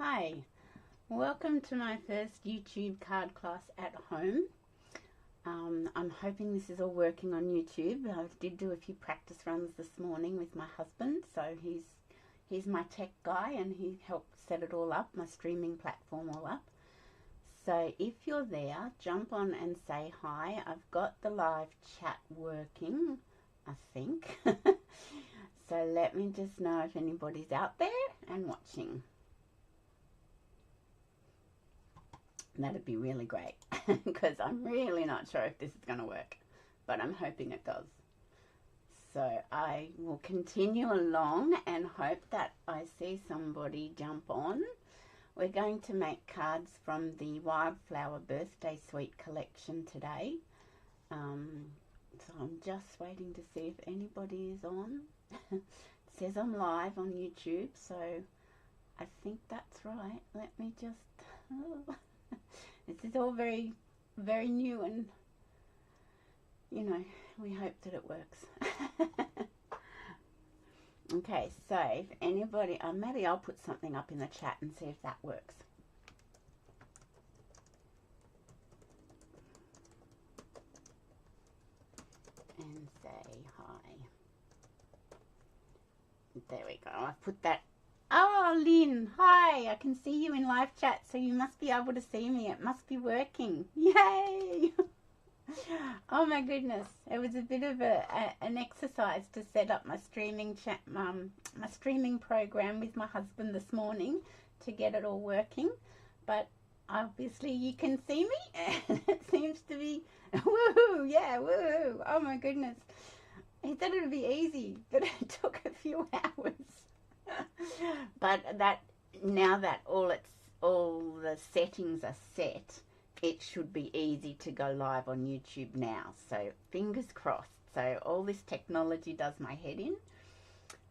Hi, welcome to my first YouTube card class at home. I'm hoping this is all working on YouTube. I did do a few practice runs this morning with my husband, so he's my tech guy and he helped set it all up, my streaming platform all up. So if you're there, jump on and say hi. I've got the live chat working, I think. So let me just know if anybody's out there and watching. That'd be really great because I'm really not sure if this is going to work, but I'm hoping it does. So I will continue along and hope that I see somebody jump on. We're going to make cards from the Wildflower Birthday Suite collection today. So I'm just waiting to see if anybody is on. It says I'm live on YouTube, so I think that's right. Let me just... Oh. This is all very, very new and, you know, we hope that it works. Okay, so if anybody, maybe I'll put something up in the chat and see if that works. And say hi. There we go. I've put that. Oh, Lynn, hi. I can see you in live chat, so you must be able to see me. It must be working. Yay! Oh, my goodness. It was a bit of an exercise to set up my streaming chat, my streaming program with my husband this morning to get it all working. But obviously you can see me, and it seems to be, woohoo, yeah, woohoo. Oh, my goodness. He said it would be easy, but it took a few hours. But now that all the settings are set, it should be easy to go live on YouTube now. So fingers crossed. So all this technology does my head in,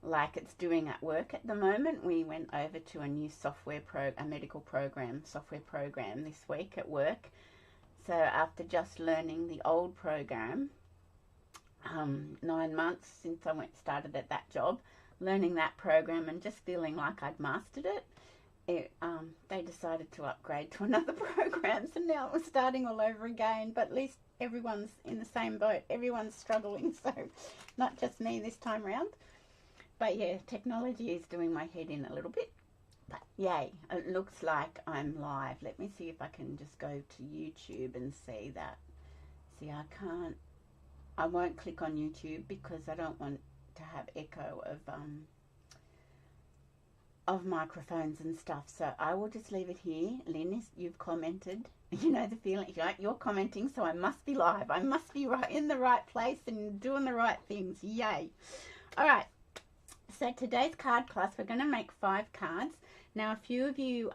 like it's doing at work at the moment. We went over to a new a medical program, software program this week at work. So after just learning the old program, 9 months since I started at that job, learning that program and just feeling like I'd mastered it, they decided to upgrade to another program. So now we're starting all over again, but at least everyone's in the same boat. Everyone's struggling, so not just me this time around. But yeah, technology is doing my head in a little bit. But yay, it looks like I'm live. Let me see if I can just go to YouTube and see that. See, I won't click on YouTube because I don't want to have echo of microphones and stuff, so I will just leave it here. Lynn, you've commented, you know the feeling, you're commenting, so I must be live. I must be right in the right place and doing the right things. Yay. All right, so today's card class, we're going to make 5 cards. Now a few of you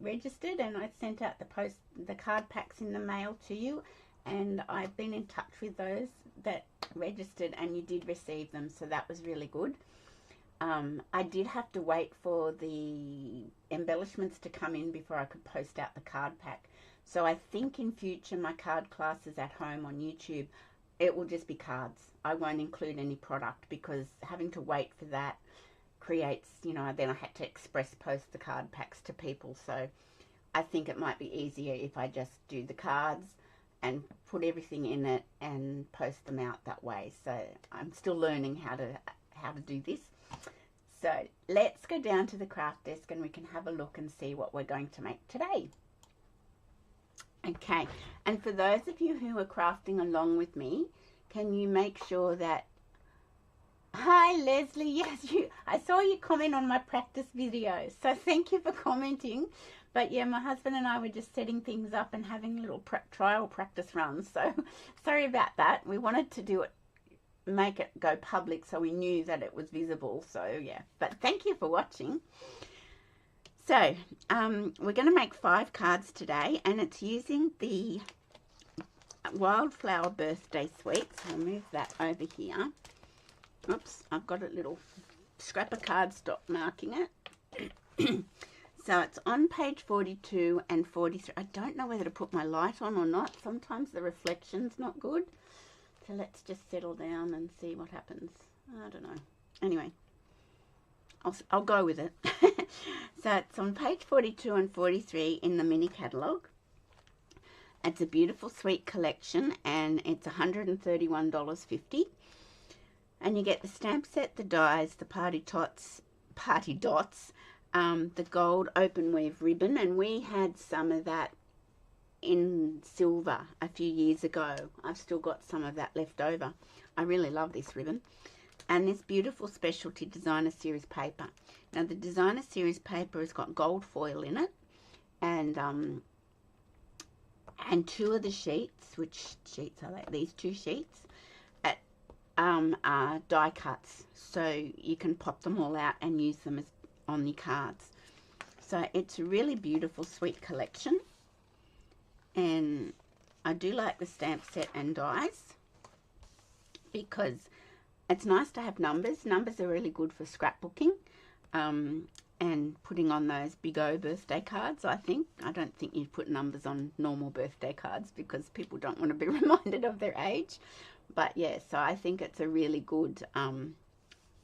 registered, and I sent out the card packs in the mail to you, and I've been in touch with those that registered and you did receive them, so that was really good. I did have to wait for the embellishments to come in before I could post out the card pack. So I think in future my card classes at home on YouTube, it will just be cards. I won't include any product because having to wait for that creates, you know, then I had to express post the card packs to people. So I think it might be easier if I just do the cards and put everything in it and post them out that way. So I'm still learning how to do this. So let's go down to the craft desk and we can have a look and see what we're going to make today. Okay, and for those of you who are crafting along with me, can you make sure that... Hi Leslie, yes, I saw you comment on my practice video, so thank you for commenting. But yeah, my husband and I were just setting things up and having little trial practice runs, so sorry about that. We wanted to do it, make it go public so we knew that it was visible, so yeah, but thank you for watching. So we're going to make 5 cards today, and it's using the Wildflower Birthday Suite. So I'll move that over here. Oops, I've got a little scrap of cardstock marking it. So it's on page 42 and 43. I don't know whether to put my light on or not. Sometimes the reflection's not good. So let's just settle down and see what happens. I don't know. Anyway, I'll go with it. So it's on page 42 and 43 in the mini catalogue. It's a beautiful sweet collection and it's $131.50. And you get the stamp set, the dies, the party dots, the gold open weave ribbon, and we had some of that in silver a few years ago. I've still got some of that left over. I really love this ribbon. And this beautiful specialty designer series paper. Now the designer series paper has got gold foil in it, and two of the sheets, which sheets are they? These two sheets are die cuts, so you can pop them all out and use them as on your cards. So it's a really beautiful sweet collection, and I do like the stamp set and dies because it's nice to have numbers. Numbers are really good for scrapbooking and putting on those big O birthday cards, I think. I don't think you'd put numbers on normal birthday cards because people don't want to be reminded of their age. But yeah, so I think it's a really good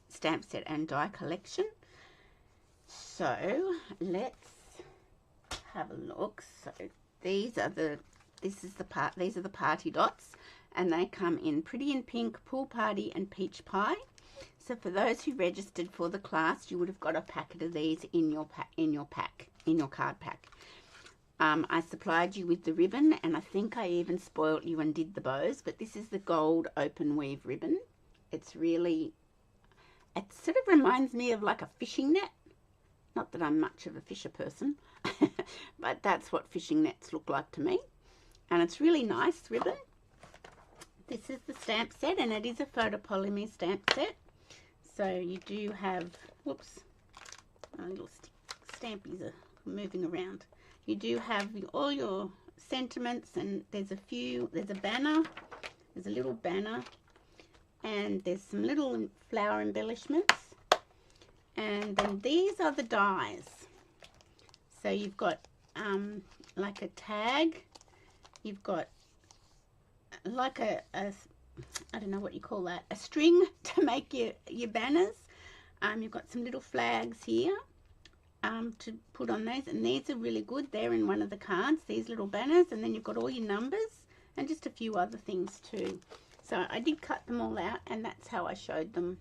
stamp set and die collection. So let's have a look. So these are the party dots, and they come in Pretty in Pink, Pool Party and Peach Pie. So for those who registered for the class, you would have got a packet of these in your card pack. I supplied you with the ribbon, and I think I even spoilt you and did the bows, but this is the gold open weave ribbon. It's really, it sort of reminds me of like a fishing net. Not that I'm much of a fisher person, but that's what fishing nets look like to me. And it's really nice ribbon. This is the stamp set, and it is a photopolymer stamp set. So you do have, whoops, my little stampies are moving around. You do have all your sentiments, and there's a banner, there's a little banner, and there's some little flower embellishments. And then these are the dies. So you've got like a tag, you've got like a I don't know what you call that, a string to make your banners. You've got some little flags here to put on those, and these are really good. They're in one of the cards, these little banners, and then you've got all your numbers and just a few other things too. So I did cut them all out, and that's how I showed them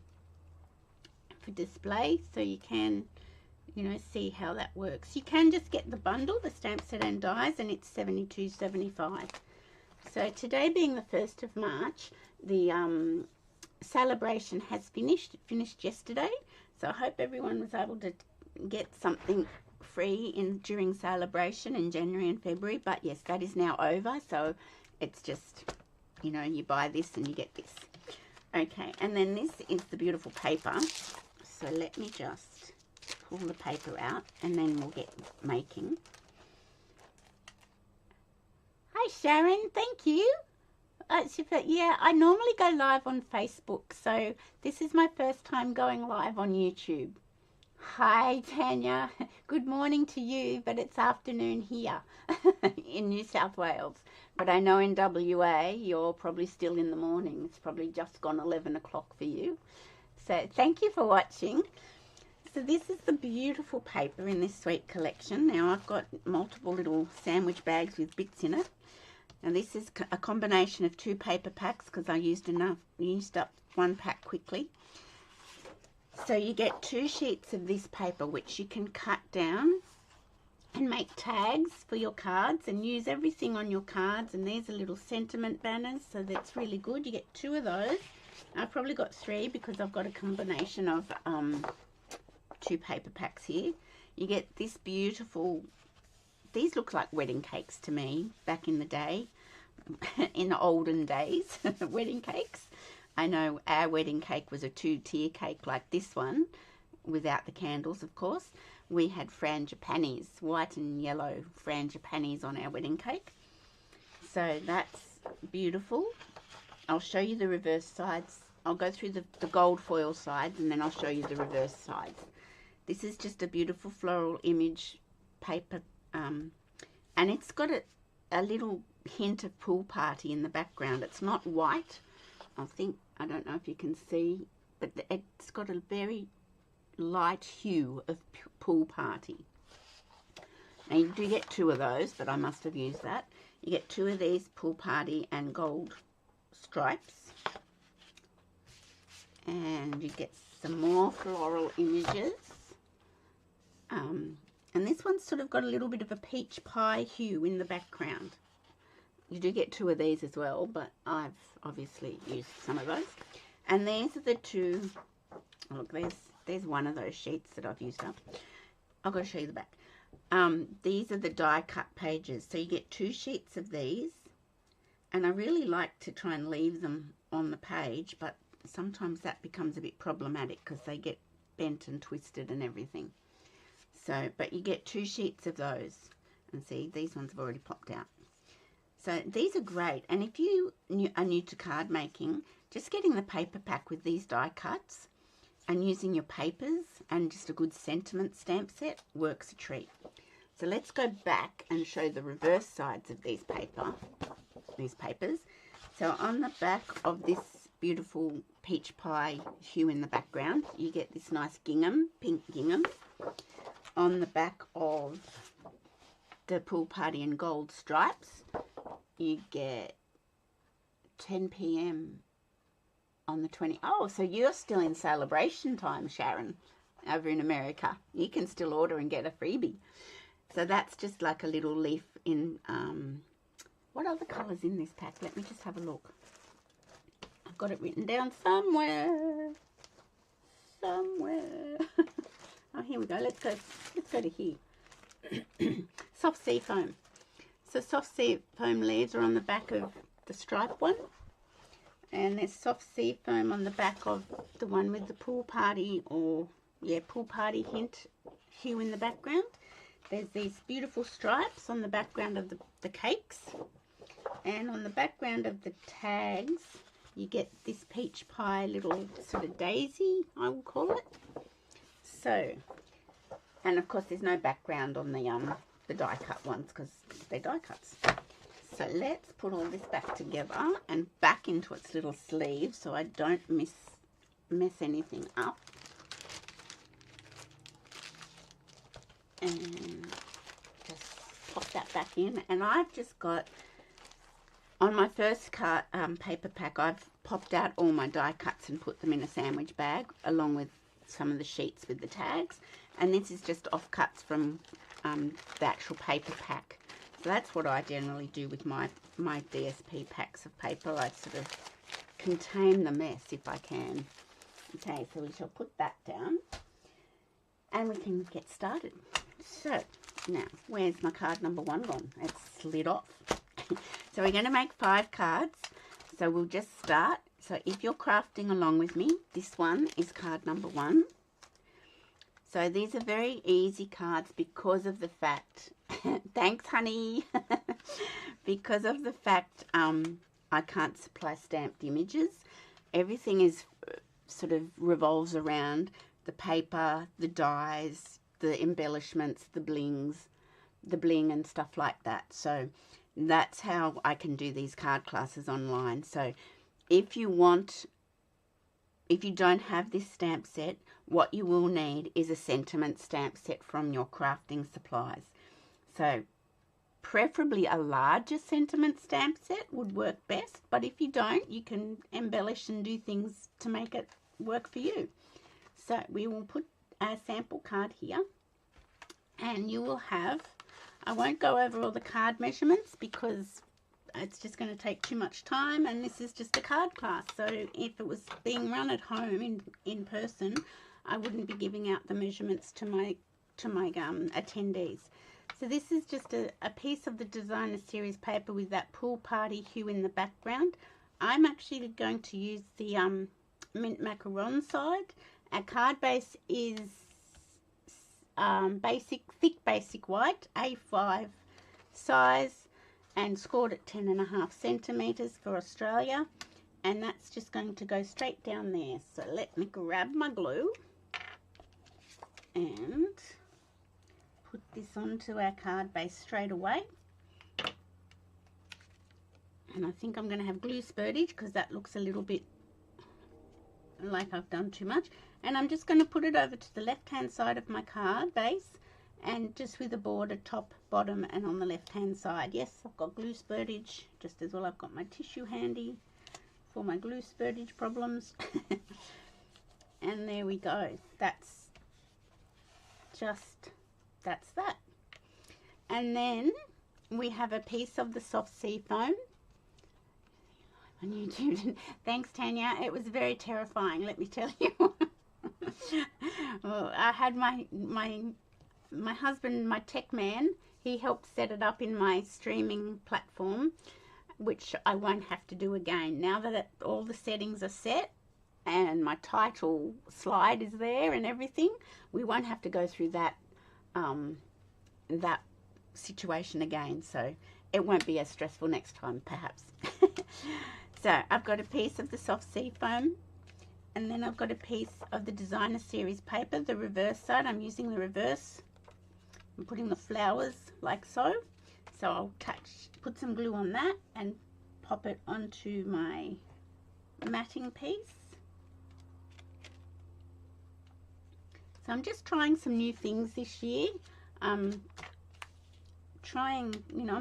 for display, so you can, you know, see how that works. You can just get the bundle, the stamp set and dies, and it's $72.75. So today being the 1st of March, the celebration has finished. It finished yesterday, so I hope everyone was able to get something free during celebration in January and February. But yes, that is now over, so it's just, you know, you buy this and you get this. Okay, and then this is the beautiful paper. So let me just pull the paper out and then we'll get making. Hi Sharon, thank you. Yeah, I normally go live on Facebook, so this is my first time going live on YouTube. Hi Tanya, good morning to you, but it's afternoon here in New South Wales. But I know in WA you're probably still in the morning. It's probably just gone 11 o'clock for you. So thank you for watching. So this is the beautiful paper in this sweet collection. Now I've got multiple little sandwich bags with bits in it. Now this is a combination of 2 paper packs because I used up one pack quickly. So you get 2 sheets of this paper which you can cut down and make tags for your cards and use everything on your cards. And these are little sentiment banners, so that's really good. You get 2 of those. I've probably got 3 because I've got a combination of 2 paper packs here. You get this beautiful, these look like wedding cakes to me back in the day, in the olden days, wedding cakes. I know our wedding cake was a 2-tier cake like this one, without the candles, of course. We had frangipanis, white and yellow frangipanis on our wedding cake. So that's beautiful. I'll show you the reverse sides. I'll go through the gold foil sides and then I'll show you the reverse sides. This is just a beautiful floral image paper, and it's got a little hint of pool party in the background. It's not white. I don't know if you can see, but it's got a very light hue of Pool Party. Now you do get 2 of those, but I must have used that. You get 2 of these Pool Party and gold stripes. And you get some more floral images. And this one's sort of got a little bit of a peach pie hue in the background. You do get 2 of these as well, but I've obviously used some of those. And these are the 2, look, there's one of those sheets that I've used up. I've got to show you the back. These are the die cut pages. So you get 2 sheets of these. And I really like to try and leave them on the page, but sometimes that becomes a bit problematic because they get bent and twisted and everything. So, but you get 2 sheets of those. And see, these ones have already popped out. So these are great. And if you are new to card making, just getting the paper pack with these die cuts and using your papers and just a good sentiment stamp set works a treat. So let's go back and show the reverse sides of these papers. So on the back of this beautiful peach pie hue in the background, you get this nice gingham, pink gingham. On the back of the Pool Party and gold stripes, you get 10 p.m. on the 20th. Oh, so you're still in celebration time, Sharon, over in America. You can still order and get a freebie. So that's just like a little leaf in, what other colours in this pack? Let me just have a look. I've got it written down somewhere. Oh, here we go. Let's go to here. Soft sea foam. So soft sea foam leaves are on the back of the stripe one. And there's soft sea foam on the back of the one with the Pool Party Pool Party hint hue in the background. There's these beautiful stripes on the background of the cakes. And on the background of the tags, you get this peach pie little sort of daisy, I will call it. So, and of course there's no background on the die cut ones because they're die cuts. So let's put all this back together and back into its little sleeve so I don't mess anything up. And just pop that back in. And I've just got, on my first paper pack, I've popped out all my die cuts and put them in a sandwich bag along with some of the sheets with the tags. And this is just offcuts from the actual paper pack. So that's what I generally do with my DSP packs of paper. I sort of contain the mess if I can. Okay, so we shall put that down and we can get started. So now, where's my card number 1 gone? It's slid off. So we're going to make 5 cards. So we'll just start. So if you're crafting along with me, this one is card number 1. So these are very easy cards because of the fact, thanks honey, because of the fact I can't supply stamped images. Everything is sort of revolves around the paper, the dies, the embellishments, the bling and stuff like that. So that's how I can do these card classes online. So if you don't have this stamp set, what you will need is a sentiment stamp set from your crafting supplies. So preferably a larger sentiment stamp set would work best, but if you don't, you can embellish and do things to make it work for you. So we will put our sample card here, and you will have, I won't go over all the card measurements because it's just going to take too much time, and this is just a card class. So if it was being run at home in person, I wouldn't be giving out the measurements to my attendees. So this is just a piece of the designer series paper with that Pool Party hue in the background. I'm actually going to use the mint macaron side. Our card base is thick basic white, A5 size, and scored at 10.5 centimeters for Australia, and that's just going to go straight down there. So let me grab my glue and put this onto our card base straight away. And I think I'm going to have glue spurtage because that looks a little bit like I've done too much. And I'm just going to put it over to the left hand side of my card base, and just with a border top, bottom, and on the left hand side. Yes, I've got glue spurtage just as well. I've got my tissue handy for my glue spurtage problems. And there we go. That's that. And then we have a piece of the soft sea foam on YouTube. Thanks, Tanya. It was very terrifying, let me tell you. Well, I had my husband, my tech man, he helped set it up in my streaming platform, which I won't have to do again. Now that all the settings are set and my title slide is there and everything, we won't have to go through that that situation again. So it won't be as stressful next time, perhaps. So I've got a piece of the soft sea foam, and then I've got a piece of the designer series paper, the reverse side. I'm using the reverse. I'm putting the flowers like so. So I'll put some glue on that and pop it onto my matting piece. So I'm just trying some new things this year. I'm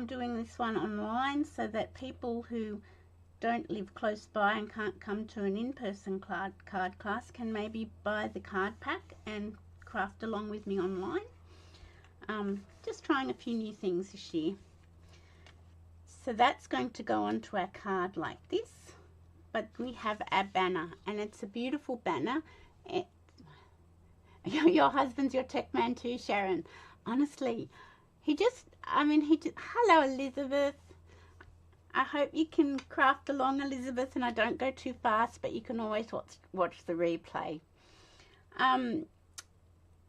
doing this one online so that people who don't live close by and can't come to an in-person card class can maybe buy the card pack and craft along with me online. Just trying a few new things this year. So that's going to go onto our card like this. But we have our banner, and it's a beautiful banner. Your husband's your tech man too, Sharon. Honestly, hello, Elizabeth. I hope you can craft along, Elizabeth, and I don't go too fast, but you can always watch the replay.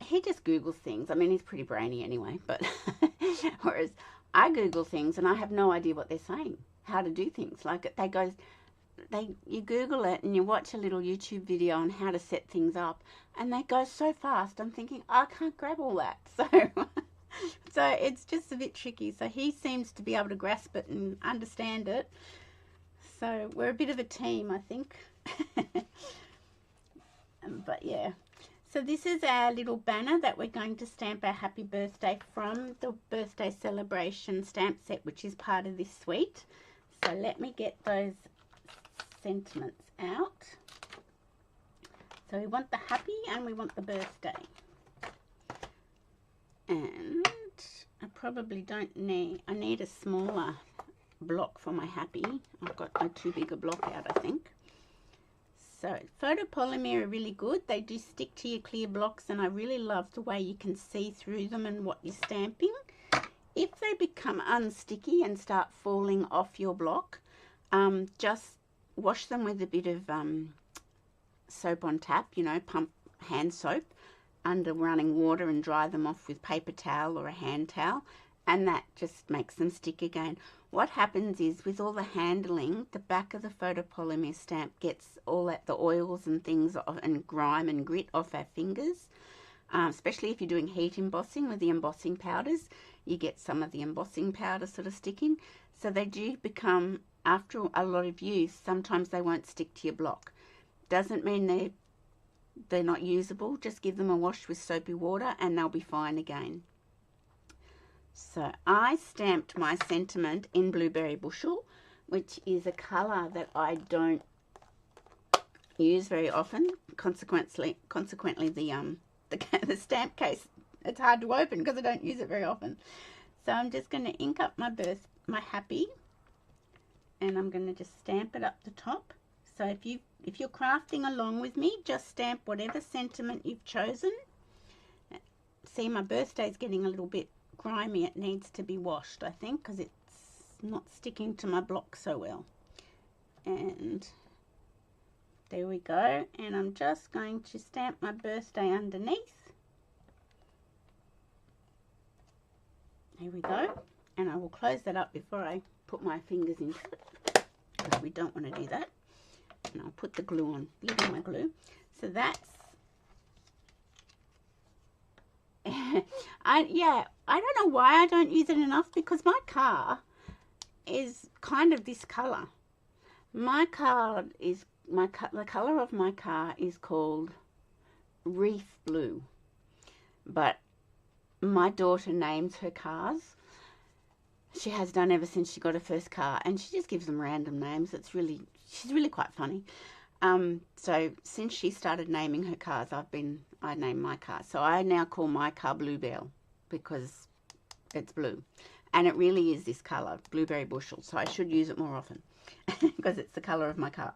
He just Googles things. I mean, he's pretty brainy anyway, but whereas I Google things and I have no idea what they're saying, how to do things. Like you Google it and you watch a little YouTube video on how to set things up, and they go so fast. I'm thinking, I can't grab all that. So it's just a bit tricky. So he seems to be able to grasp it and understand it. So we're a bit of a team, I think. But yeah. So this is our little banner that we're going to stamp our happy birthday from the birthday celebration stamp set, which is part of this suite. So let me get those sentiments out. So we want the happy and we want the birthday. And I probably don't need, I need a smaller block for my happy. I've got too big a block out, I think. So photopolymer are really good. They do stick to your clear blocks, and I really love the way you can see through them and what you're stamping. If they become unsticky and start falling off your block, just wash them with a bit of soap on tap, pump hand soap under running water, and dry them off with paper towel or a hand towel, and that just makes them stick again. What happens is, with all the handling, the back of the photopolymer stamp gets all the oils and things and grime and grit off our fingers, especially if you're doing heat embossing with the embossing powders. You get some of the embossing powder sort of sticking. So they do become, after a lot of use, sometimes they won't stick to your block. Doesn't mean they're not usable. Just give them a wash with soapy water and they'll be fine again. So I stamped my sentiment in Blueberry Bushel, which is a colour that I don't use very often. Consequently, the stamp case, it's hard to open because I don't use it very often. So I'm just going to ink up my happy, and I'm going to just stamp it up the top. So if you're crafting along with me, just stamp whatever sentiment you've chosen. See, my birthday's getting a little bit grimy. It needs to be washed, I think, because it's not sticking to my block so well. And there we go. And I'm just going to stamp my birthday underneath. There we go. And I will close that up before I put my fingers into it, because we don't want to do that. And I'll put the glue on, lid on my glue. So that's I don't know why I don't use it enough, because my car is kind of this colour. The colour of my car is called Reef Blue. But my daughter names her cars. She has done ever since she got her first car, and she just gives them random names. She's really quite funny. So since she started naming her cars, I named my car. So I now call my car Bluebell because it's blue. And it really is this colour, blueberry bushel. So I should use it more often because it's the colour of my car.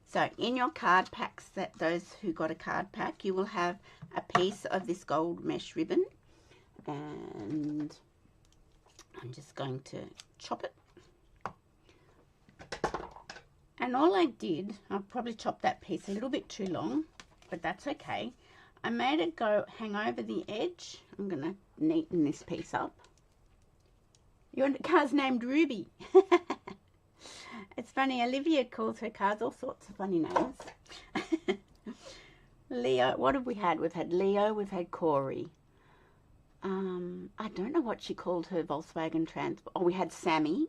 So in your card packs, those who got a card pack, you will have a piece of this gold mesh ribbon. And I'm just going to chop it. And all I did, I'll probably chop that piece a little bit too long, but that's okay. I made it go hang over the edge. I'm going to neaten this piece up. Your car's named Ruby. It's funny, Olivia calls her cars all sorts of funny names. Leo, what have we had? We've had Leo, we've had Corey. I don't know what she called her Volkswagen Transport. Oh, we had Sammy.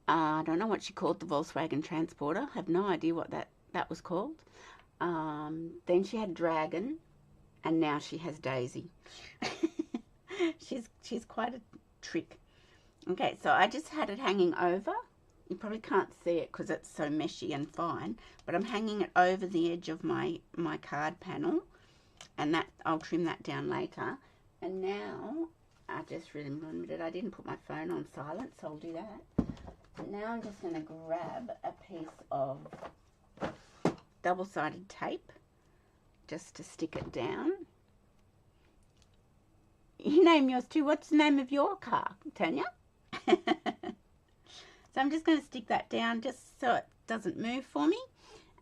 I don't know what she called the Volkswagen Transporter. I have no idea what that was called. Then she had Dragon, and now she has Daisy. She's quite a trick. Okay, so I just had it hanging over. You probably can't see it because it's so meshy and fine, but I'm hanging it over the edge of my card panel, and that I'll trim that down later. And now I just remembered I didn't put my phone on silent, so I'll do that. And now I'm just going to grab a piece of double-sided tape just to stick it down. You name yours too. What's the name of your car, Tanya? So I'm just going to stick that down just so it doesn't move for me.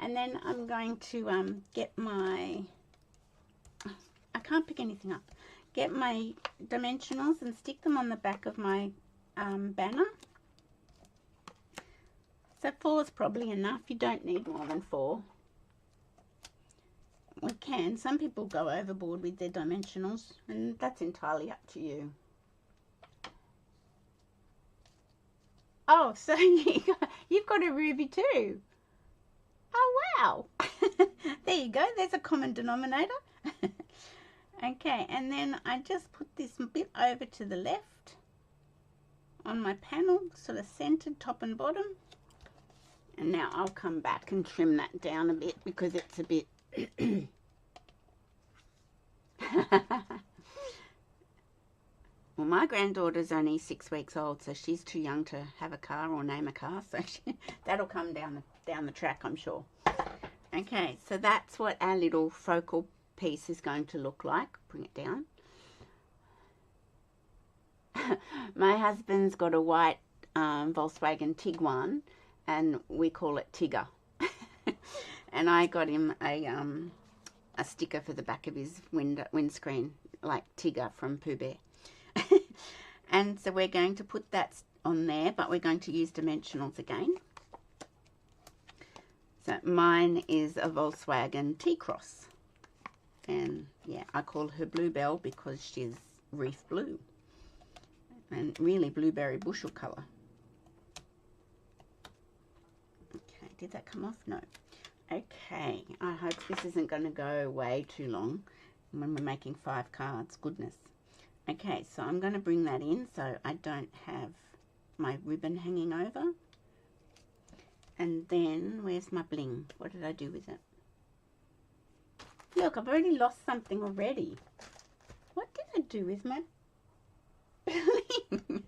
And then I'm going to get my... I can't pick anything up. Get my dimensionals and stick them on the back of my banner. So 4 is probably enough. You don't need more than 4. We can. Some people go overboard with their dimensionals, and that's entirely up to you. Oh, so you've got a Ruby too. Oh, wow. There you go. There's a common denominator. Okay, and then I just put this bit over to the left on my panel, sort of centered top and bottom. And now I'll come back and trim that down a bit because it's a bit... Well, my granddaughter's only 6 weeks old, so she's too young to have a car or name a car. So that'll come down the track, I'm sure. Okay, so that's what our little focal piece is going to look like. Bring it down. My husband's got a white Volkswagen Tiguan, and we call it Tigger. And I got him a sticker for the back of his windscreen, like Tigger from Pooh Bear. And so we're going to put that on there, but we're going to use dimensionals again. So mine is a Volkswagen T-Cross. And yeah, I call her Bluebell because she's reef blue. And really blueberry bushel colour. Okay, did that come off? No. Okay, I hope this isn't going to go way too long when we're making 5 cards. Goodness. Okay, so I'm going to bring that in so I don't have my ribbon hanging over. And then, where's my bling? What did I do with it? Look, I've already lost something already. What did I do with my bling?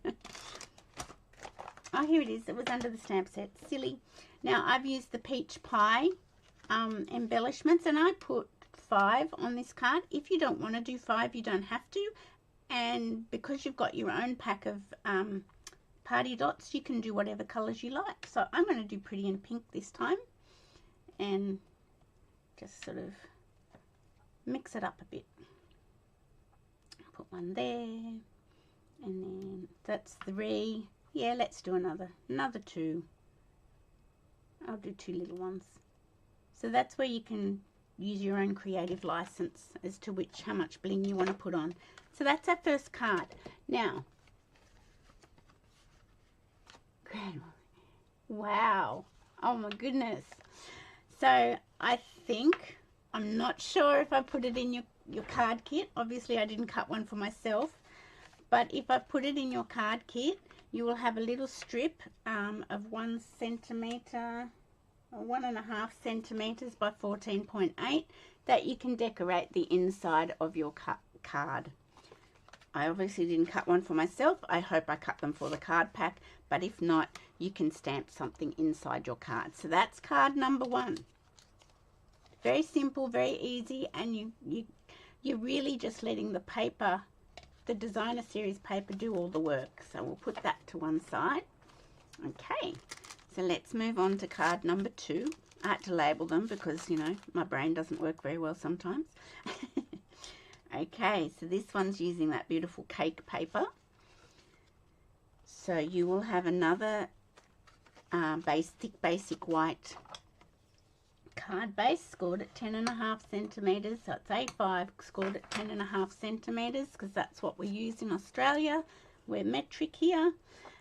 Oh, here it is. It was under the stamp set. Silly. Now, I've used the peach pie embellishments, and I put 5 on this card. If you don't want to do 5, you don't have to. And because you've got your own pack of party dots, you can do whatever colours you like. So I'm going to do pretty in pink this time. And just sort of mix it up a bit. Put one there. And then that's 3. Yeah, let's do another 2. I'll do 2 little ones. So that's where you can use your own creative license as to how much bling you want to put on. So that's our first card. Now, wow. Oh my goodness. So I think I'm not sure if I put it in your card kit. Obviously I didn't cut one for myself, but if I put it in your card kit, you will have a little strip of 1 centimeter or 1.5 centimeters by 14.8 that you can decorate the inside of your card. I obviously didn't cut one for myself. I hope I cut them for the card pack, but if not, you can stamp something inside your card. So that's card number 1. Very simple, very easy, and you're really just letting the paper, the designer series paper, do all the work. So we'll put that to one side. Okay, so let's move on to card number 2. I had to label them because, you know, my brain doesn't work very well sometimes. Okay, so this one's using that beautiful cake paper. So you will have another thick basic white card base scored at 10.5 centimeters. So it's A5 scored at 10.5 centimeters because that's what we use in Australia. We're metric here.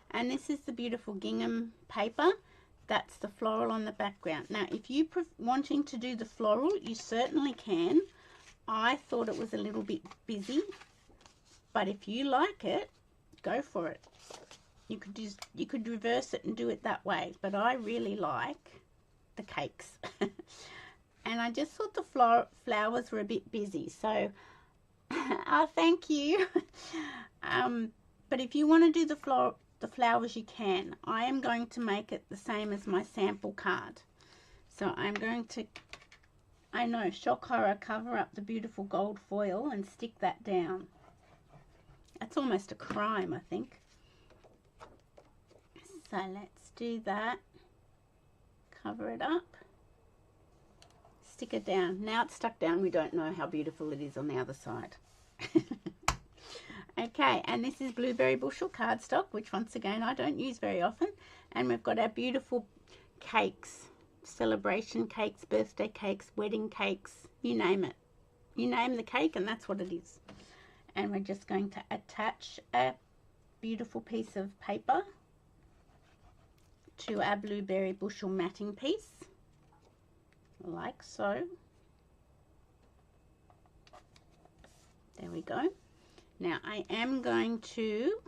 And this is the beautiful gingham paper. That's the floral on the background. Now, if you're wanting to do the floral, you certainly can. I thought it was a little bit busy, but if you like it, go for it. You could reverse it and do it that way, but I really like the cakes. And I just thought the flowers were a bit busy, so oh, thank you. But if you want to do the flowers, you can. I am going to make it the same as my sample card. So I'm going to, I know, shock horror, cover up the beautiful gold foil and stick that down. That's almost a crime, I think. So let's do that. Cover it up. Stick it down. Now it's stuck down. We don't know how beautiful it is on the other side. Okay, and this is Blueberry Bushel cardstock, which once again I don't use very often. And we've got our beautiful cakes. Celebration cakes, birthday cakes, wedding cakes, you name it. You name the cake and that's what it is. And we're just going to attach a beautiful piece of paper to our Blueberry Bushel matting piece, like so. There we go. Now I am going to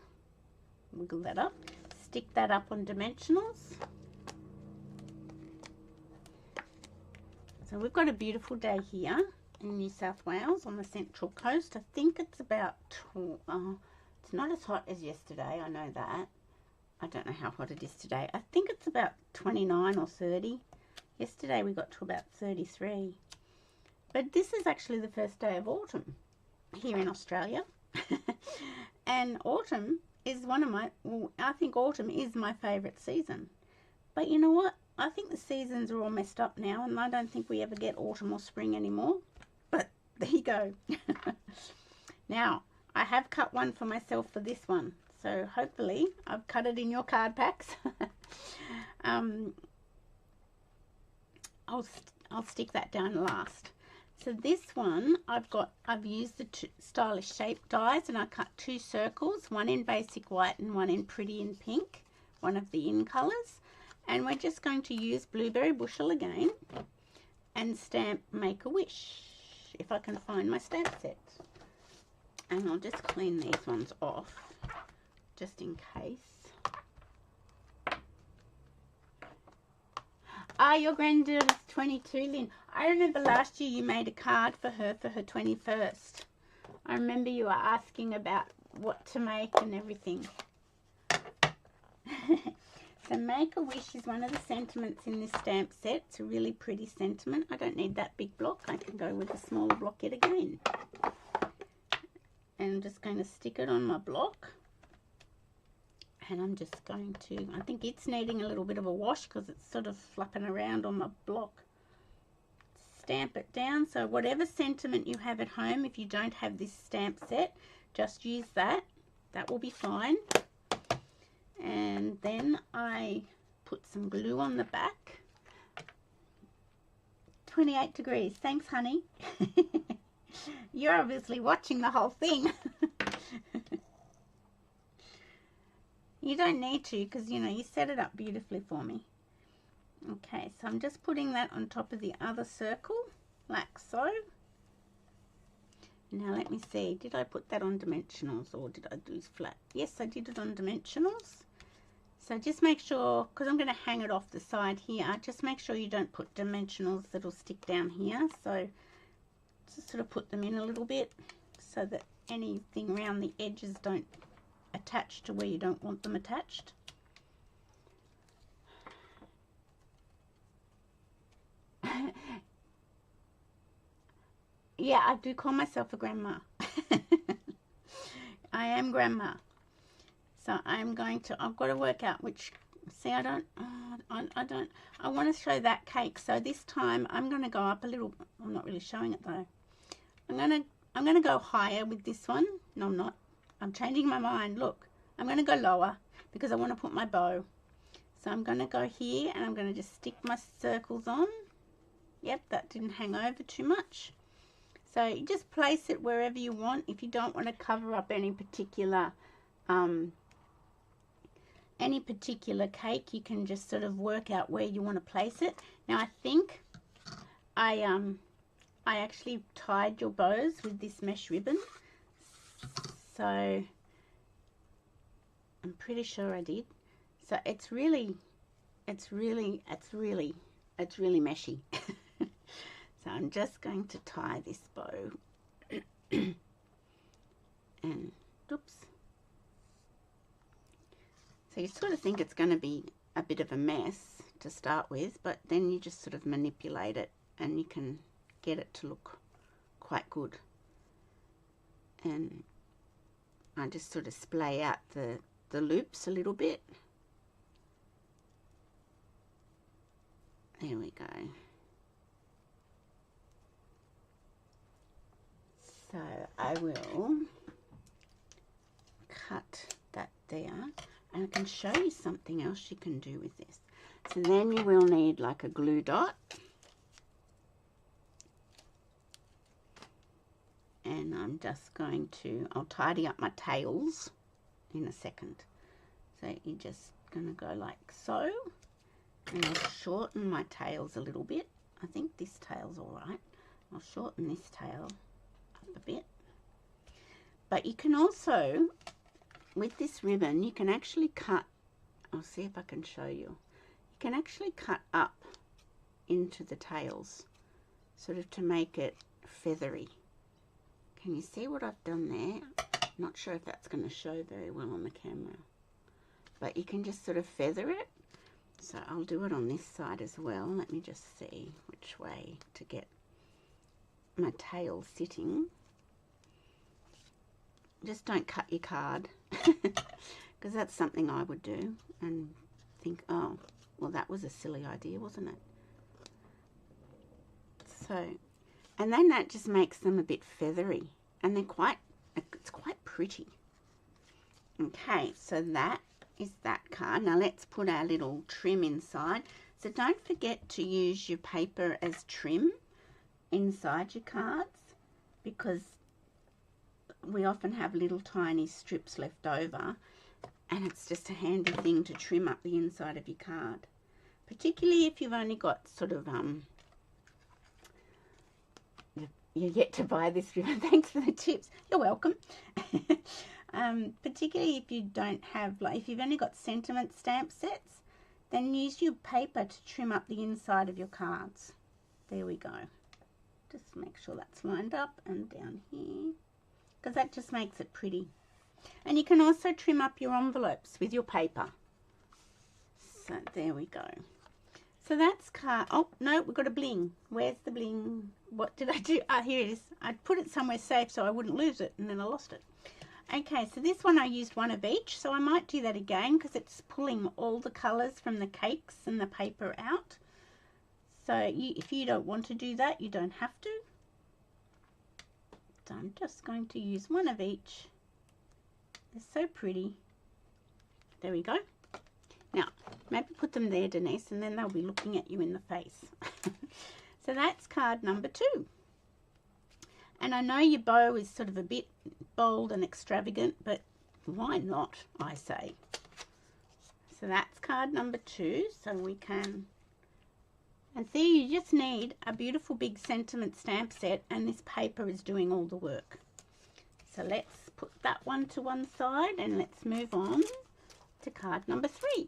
wiggle that up, stick that up on dimensionals. So we've got a beautiful day here in New South Wales on the Central Coast. I think it's about, it's not as hot as yesterday, I know that. I don't know how hot it is today. I think it's about 29 or 30. Yesterday we got to about 33. But this is actually the first day of autumn here in Australia. And autumn is one of my, well, I think autumn is my favourite season. But you know what? I think the seasons are all messed up now and I don't think we ever get autumn or spring anymore. But there you go. Now, I have cut one for myself for this one. So hopefully I've cut it in your card packs. I'll stick that down last. So this one I've used the stylish shape dies and I cut 2 circles, one in basic white and one in pretty in pink, one of the in colours. And we're just going to use Blueberry Bushel again and stamp Make a Wish, if I can find my stamp set. And I'll just clean these ones off, just in case. Ah, your granddaughter's 22, Lynn. I remember last year you made a card for her 21st. I remember you were asking about what to make and everything. So Make a Wish is one of the sentiments in this stamp set. It's a really pretty sentiment. I don't need that big block. I can go with a smaller block yet again. And I'm just going to stick it on my block. And I'm just going to, I think it's needing a little bit of a wash because it's sort of flapping around on my block. Stamp it down. So whatever sentiment you have at home, if you don't have this stamp set, just use that. That will be fine. And then I put some glue on the back. 28 degrees. Thanks, honey. You're obviously watching the whole thing. You don't need to because, you know, you set it up beautifully for me. Okay, so I'm just putting that on top of the other circle. like so. Now let me see, did I put that on dimensionals or did I do flat? Yes, I did it on dimensionals. So just make sure, because I'm going to hang it off the side here, just make sure you don't put dimensionals that'll stick down here. So just sort of put them in a little bit so that anything around the edges don't attach to where you don't want them attached. Yeah, I do call myself a grandma. I am grandma. So I'm going to, I've got to work out which, see I don't, I want to show that cake. So this time I'm going to go up a little, I'm not really showing it though. I'm going to go higher with this one. No, I'm not. I'm changing my mind. Look, I'm going to go lower because I want to put my bow. So I'm going to go here and I'm going to just stick my circles on. Yep, that didn't hang over too much. So you just place it wherever you want. If you don't want to cover up any particular cake, you can just sort of work out where you want to place it. Now I think I actually tied your bows with this mesh ribbon, so I'm pretty sure I did. So it's really meshy. So I'm just going to tie this bow and oops. So you sort of think it's going to be a bit of a mess to start with, but then you just sort of manipulate it and you can get it to look quite good. And I just sort of splay out the loops a little bit. There we go. So I will cut that there, and I can show you something else you can do with this. So then you will need like a glue dot, and I'm just going to, I'll tidy up my tails in a second. So you're just going to go like so, and I'll shorten my tails a little bit. I think this tail's all right. I'll shorten this tail a bit. But you can also, with this ribbon, you can actually cut, I'll see if I can show you. You can actually cut up into the tails, sort of to make it feathery. Can you see what I've done there? Not sure if that's going to show very well on the camera. But you can just sort of feather it. So I'll do it on this side as well. Let me just see which way to get my tail sitting. Just don't cut your card, because that's something I would do and think, oh, well, that was a silly idea, wasn't it? So, and then that just makes them a bit feathery, and it's quite pretty. Okay, so that is that card. Now let's put our little trim inside. So don't forget to use your paper as trim inside your cards, because we often have little tiny strips left over, and it's just a handy thing to trim up the inside of your card, particularly if you've only got sort of you get to buy this ribbon. Thanks for the tips, you're welcome. Particularly if you don't have, like, if you've only got sentiment stamp sets, then use your paper to trim up the inside of your cards. There we go. Just make sure that's lined up and down here, because that just makes it pretty. And you can also trim up your envelopes with your paper. So there we go. So that's card. Oh no, we've got a bling. Where's the bling? What did I do? Ah, here it is. I put it somewhere safe so I wouldn't lose it, and then I lost it. Okay, so this one I used one of each, so I might do that again because it's pulling all the colours from the cakes and the paper out. So if you don't want to do that, you don't have to. So I'm just going to use one of each. They're so pretty. There we go. Now, maybe put them there, Denise, and then they'll be looking at you in the face. So that's card number 2. And I know your bow is sort of a bit bold and extravagant, but why not, I say. So that's card number 2. So we can, And see, you just need a beautiful big sentiment stamp set, and this paper is doing all the work. So let's put that one to one side and let's move on to card number 3.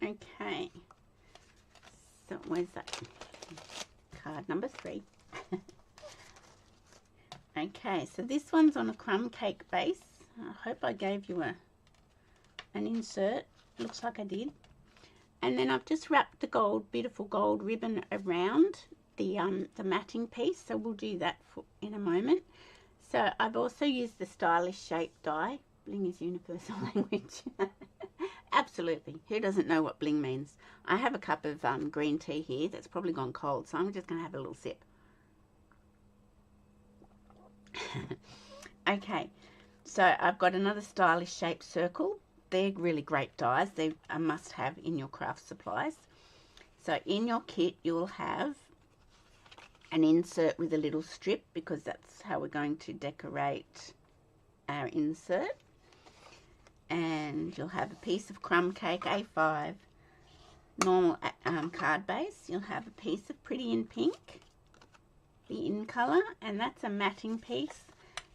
Okay, so where's that? Card number 3. Okay, so this one's on a crumb cake base. I hope I gave you an insert. Looks like I did. And then I've just wrapped the beautiful gold ribbon around the matting piece. So we'll do that in a moment. So I've also used the stylish shape die. Bling is universal language. Absolutely. Who doesn't know what bling means? I have a cup of green tea here that's probably gone cold, so I'm just going to have a little sip. Okay, so I've got another stylish shaped circle. They're really great dies. They're a must-have in your craft supplies. So in your kit, you'll have an insert with a little strip, because that's how we're going to decorate our insert. And you'll have a piece of crumb cake A5 normal card base. You'll have a piece of Pretty in Pink, the in colour, and that's a matting piece.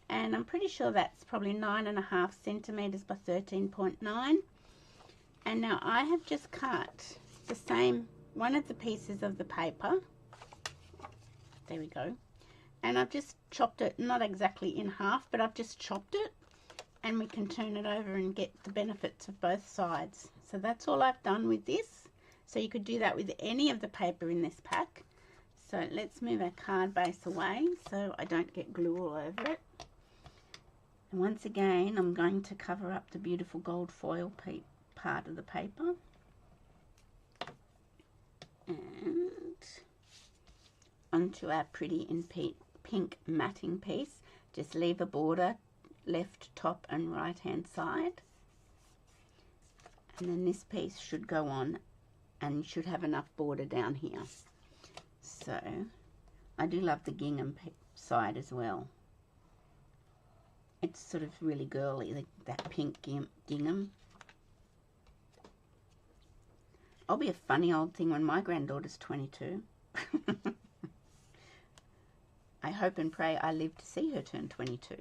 And I'm pretty sure that's probably 9.5 centimetres by 13.9. And now I have just cut the same, one of the pieces of the paper. There we go. And I've just chopped it, not exactly in half, but I've just chopped it. And we can turn it over and get the benefits of both sides. So that's all I've done with this. So you could do that with any of the paper in this pack. So let's move our card base away so I don't get glue all over it. And once again, I'm going to cover up the beautiful gold foil part of the paper. And onto our Pretty in Pink matting piece. Just leave a border left top and right hand side, and then this piece should go on, and you should have enough border down here. So I do love the gingham side as well. It's sort of really girly, that pink gingham. I'll be a funny old thing when my granddaughter's 22. I hope and pray I live to see her turn 22.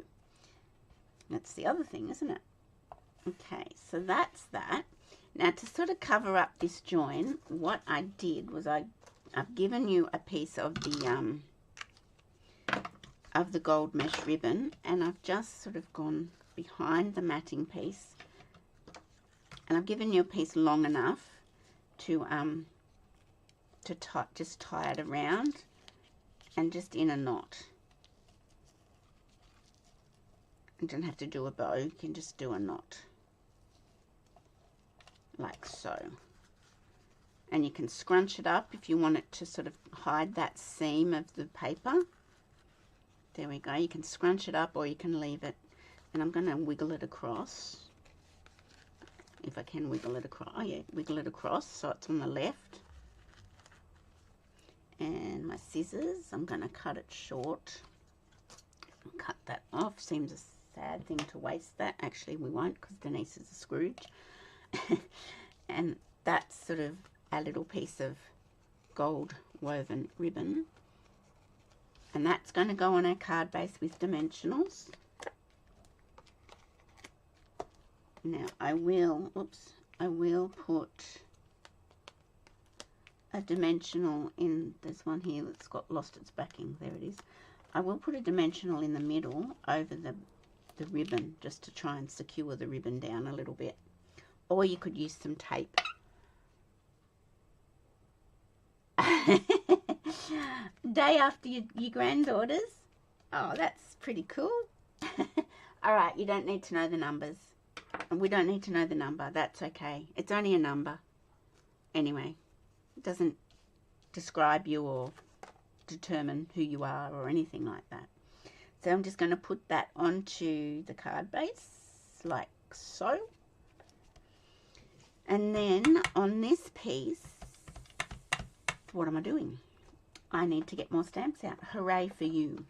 That's the other thing, isn't it? Okay, so that's that. Now, to sort of cover up this join, what I did was I've given you a piece of the gold mesh ribbon, and I've just sort of gone behind the matting piece, and I've given you a piece long enough to just tie it around and just in a knot. You don't have to do a bow, you can just do a knot like so. And you can scrunch it up if you want it to sort of hide that seam of the paper. There we go. You can scrunch it up or you can leave it. And I'm going to wiggle it across. If I can wiggle it across. Oh yeah, wiggle it across so it's on the left. And my scissors, I'm going to cut it short. Cut that off. Seems a sad thing to waste that. Actually, we won't, because Denise is a Scrooge. And that's sort of a little piece of gold woven ribbon. And that's going to go on our card base with dimensionals. Now I will put a dimensional in. There's one here that's lost its backing. There it is. I will put a dimensional in the middle over the ribbon, just to try and secure the ribbon down a little bit. Or you could use some tape. Day after your granddaughters. Oh, that's pretty cool. All right, you don't need to know the numbers. And we don't need to know the number. That's okay. It's only a number. Anyway, it doesn't describe you or determine who you are or anything like that. So I'm just going to put that onto the card base like so. And then on this piece, what am I doing? I need to get more stamps out. Hooray for you.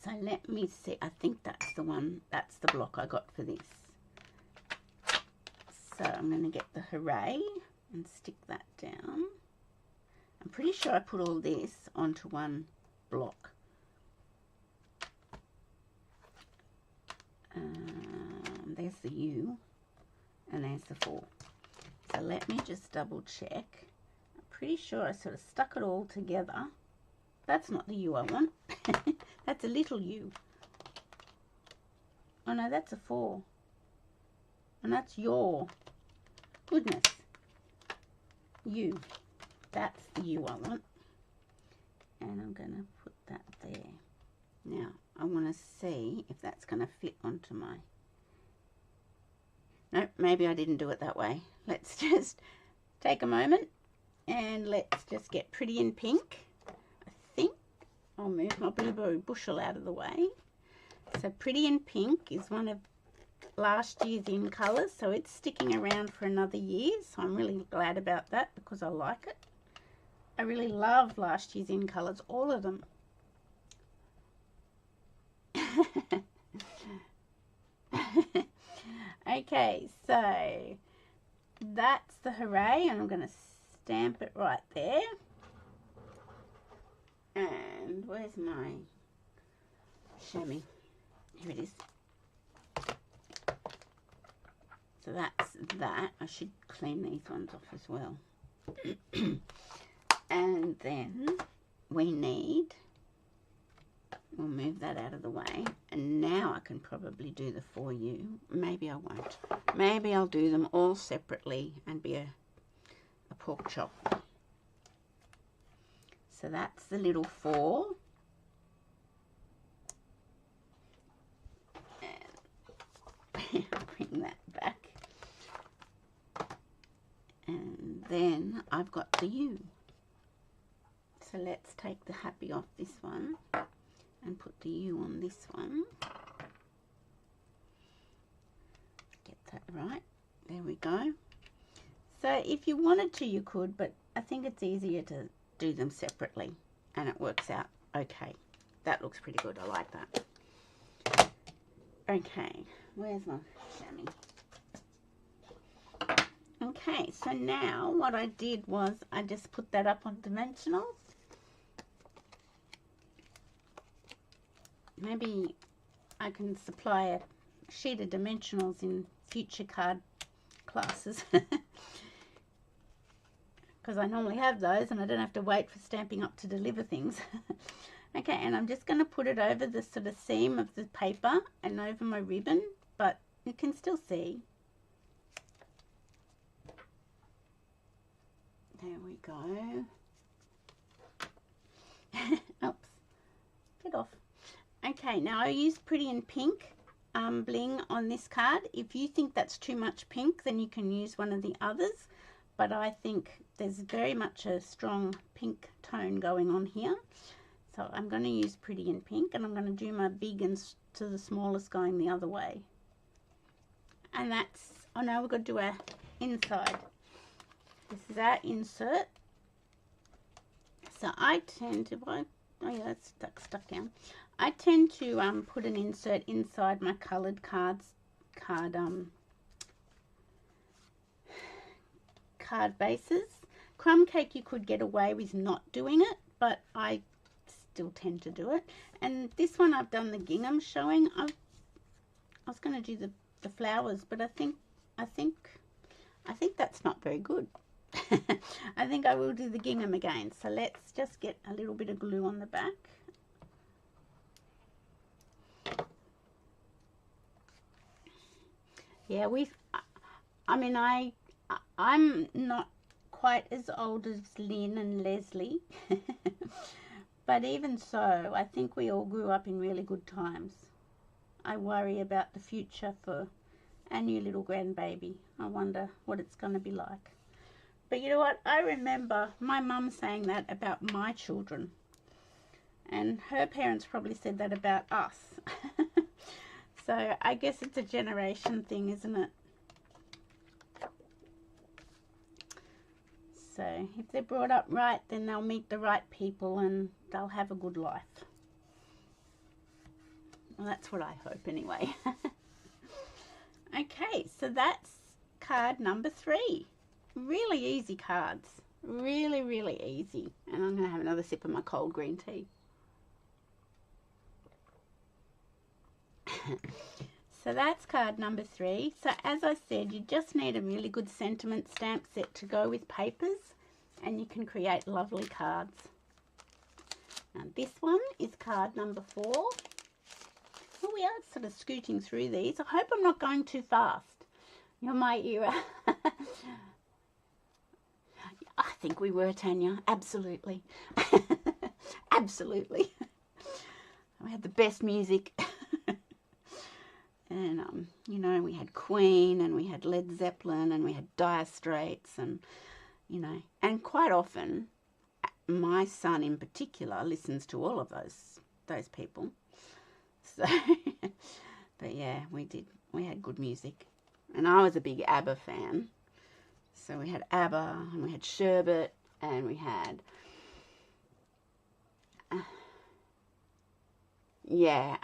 So let me see. I think that's the one, that's the block I got for this. So I'm going to get the hooray and stick that down. I'm pretty sure I put all this onto one block. There's the U and there's the 4. So let me just double check. I'm pretty sure I sort of stuck it all together. That's not the U I want. That's a little U. Oh no, that's a 4. And that's your goodness. U. That's the U I want. And I'm going to put that there. Now, I want to see if that's going to fit onto my... Nope, maybe I didn't do it that way. Let's just take a moment and let's just get Pretty in Pink. I think I'll move my blueberry bushel out of the way. So Pretty in Pink is one of last year's in colours, so it's sticking around for another year, so I'm really glad about that because I like it. I really love last year's in colours, all of them. Okay, so that's the hooray, and I'm going to stamp it right there. And where's my chamois? Here it is. So that's that. I should clean these ones off as well. And then we need, we'll move that out of the way. And now I can probably do the 4U. Maybe I won't. Maybe I'll do them all separately and be a pork chop. So that's the little 4. And bring that back. And then I've got the U. So let's take the happy off this one and put the U on this one. Get that right. There we go. So if you wanted to, you could, but I think it's easier to do them separately and it works out okay. That looks pretty good. I like that. Okay, where's my chamois? Okay, so now what I did was I just put that up on dimensionals. Maybe I can supply a sheet of dimensionals in future card classes. Because I normally have those and I don't have to wait for Stampin' Up to deliver things. Okay, and I'm just going to put it over the sort of seam of the paper and over my ribbon, but you can still see. There we go. Oops, get off. Okay, now I use Pretty in Pink bling on this card. If you think that's too much pink, then you can use one of the others. But I think there's very much a strong pink tone going on here. So I'm going to use Pretty in Pink, and I'm going to do my big and to the smallest going the other way. And that's, oh no, we've got to do our inside. This is our insert. So I tend to, oh yeah, that's stuck down. I tend to put an insert inside my coloured card bases. Crumb cake you could get away with not doing it, but I still tend to do it. And this one I've done the gingham showing. I was going to do the flowers, but I think that's not very good. I think I will do the gingham again. So let's just get a little bit of glue on the back. Yeah, I'm not quite as old as Lynn and Leslie, but even so, I think we all grew up in really good times. I worry about the future for our new little grandbaby. I wonder what it's going to be like. But you know what? I remember my mum saying that about my children, and her parents probably said that about us. So I guess it's a generation thing, isn't it? So if they're brought up right, then they'll meet the right people and they'll have a good life. Well, that's what I hope anyway. Okay, so that's card number 3. really easy cards. Really, really easy. And I'm going to have another sip of my cold green tea. So that's card number 3. So as I said, you just need a really good sentiment stamp set to go with papers, and you can create lovely cards. Now this one is card number 4. Oh, we are sort of scooting through these. I hope I'm not going too fast. You're my era. I think we were, Tanya. Absolutely. Absolutely. We had the best music. And, you know, we had Queen and we had Led Zeppelin and we had Dire Straits and, you know, and quite often my son in particular listens to all of those people. So, but yeah, we had good music. And I was a big ABBA fan. So we had ABBA and we had Sherbet and we had, yeah,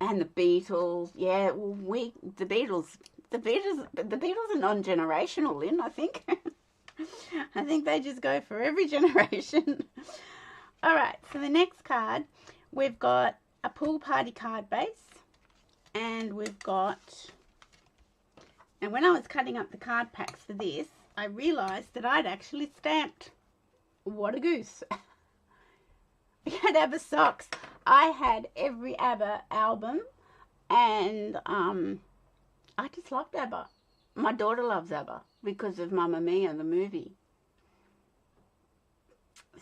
and the Beatles. Yeah, well, the Beatles are non-generational, Lynn, I think. I think they just go for every generation. All right, so the next card, we've got a pool party card base, and we've got, and when I was cutting up the card packs for this, I realised that I'd actually stamped. What a goose. We had ABBA socks. I had every ABBA album, and I just loved ABBA. My daughter loves ABBA because of Mamma Mia, the movie.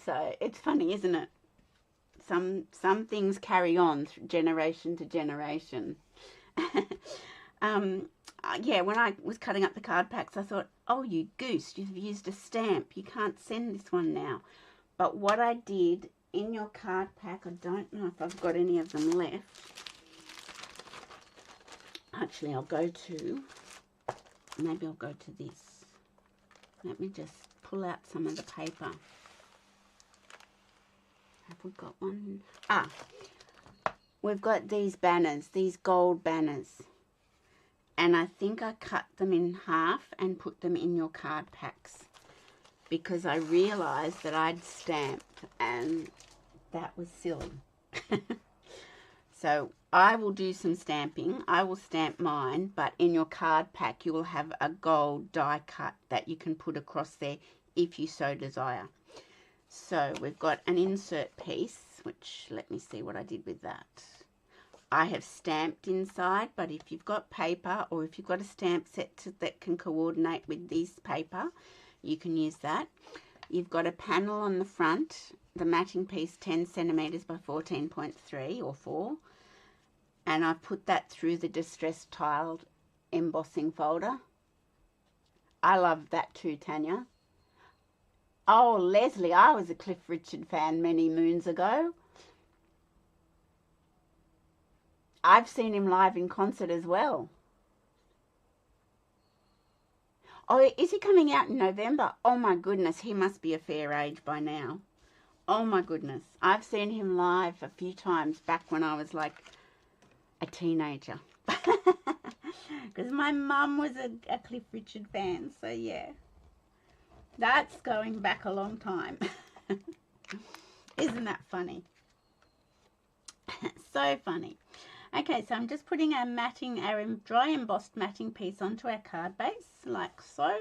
So it's funny, isn't it? Some things carry on generation to generation. Yeah, when I was cutting up the card packs, I thought, oh, you goose, you've used a stamp. You can't send this one now. But what I did in your card pack, I don't know if I've got any of them left. Actually, maybe I'll go to this. Let me just pull out some of the paper. Have we got one? Ah, we've got these banners, these gold banners. And I think I cut them in half and put them in your card packs because I realised that I'd stamped and that was silly. So I will do some stamping. I will stamp mine, but in your card pack you will have a gold die cut that you can put across there if you so desire. So we've got an insert piece, which let me see what I did with that. I have stamped inside, but if you've got paper or if you've got a stamp set that can coordinate with this paper, you can use that. You've got a panel on the front, the matching piece 10 centimeters by 14.3 or 4, and I've put that through the distressed tiled embossing folder. I love that too, Tanya. Oh, Leslie, I was a Cliff Richard fan many moons ago. I've seen him live in concert as well. Oh, is he coming out in November? Oh my goodness, he must be a fair age by now. Oh my goodness. I've seen him live a few times back when I was like a teenager. Because my mum was a Cliff Richard fan, so yeah. That's going back a long time. Isn't that funny? So funny. Okay, so I'm just putting our dry embossed matting piece onto our card base, like so.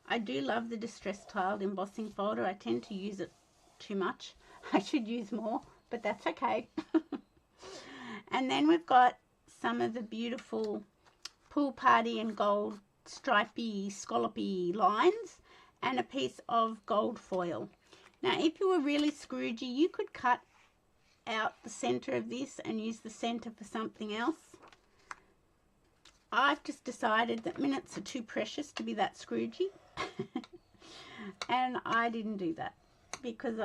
I do love the distressed tiled embossing folder. I tend to use it too much. I should use more, but that's okay. And then we've got some of the beautiful pool party and gold stripy, scallopy lines and a piece of gold foil. Now, if you were really Scroogey, you could cut out the center of this and use the center for something else. I've just decided that minutes are too precious to be that Scroogey. And I didn't do that because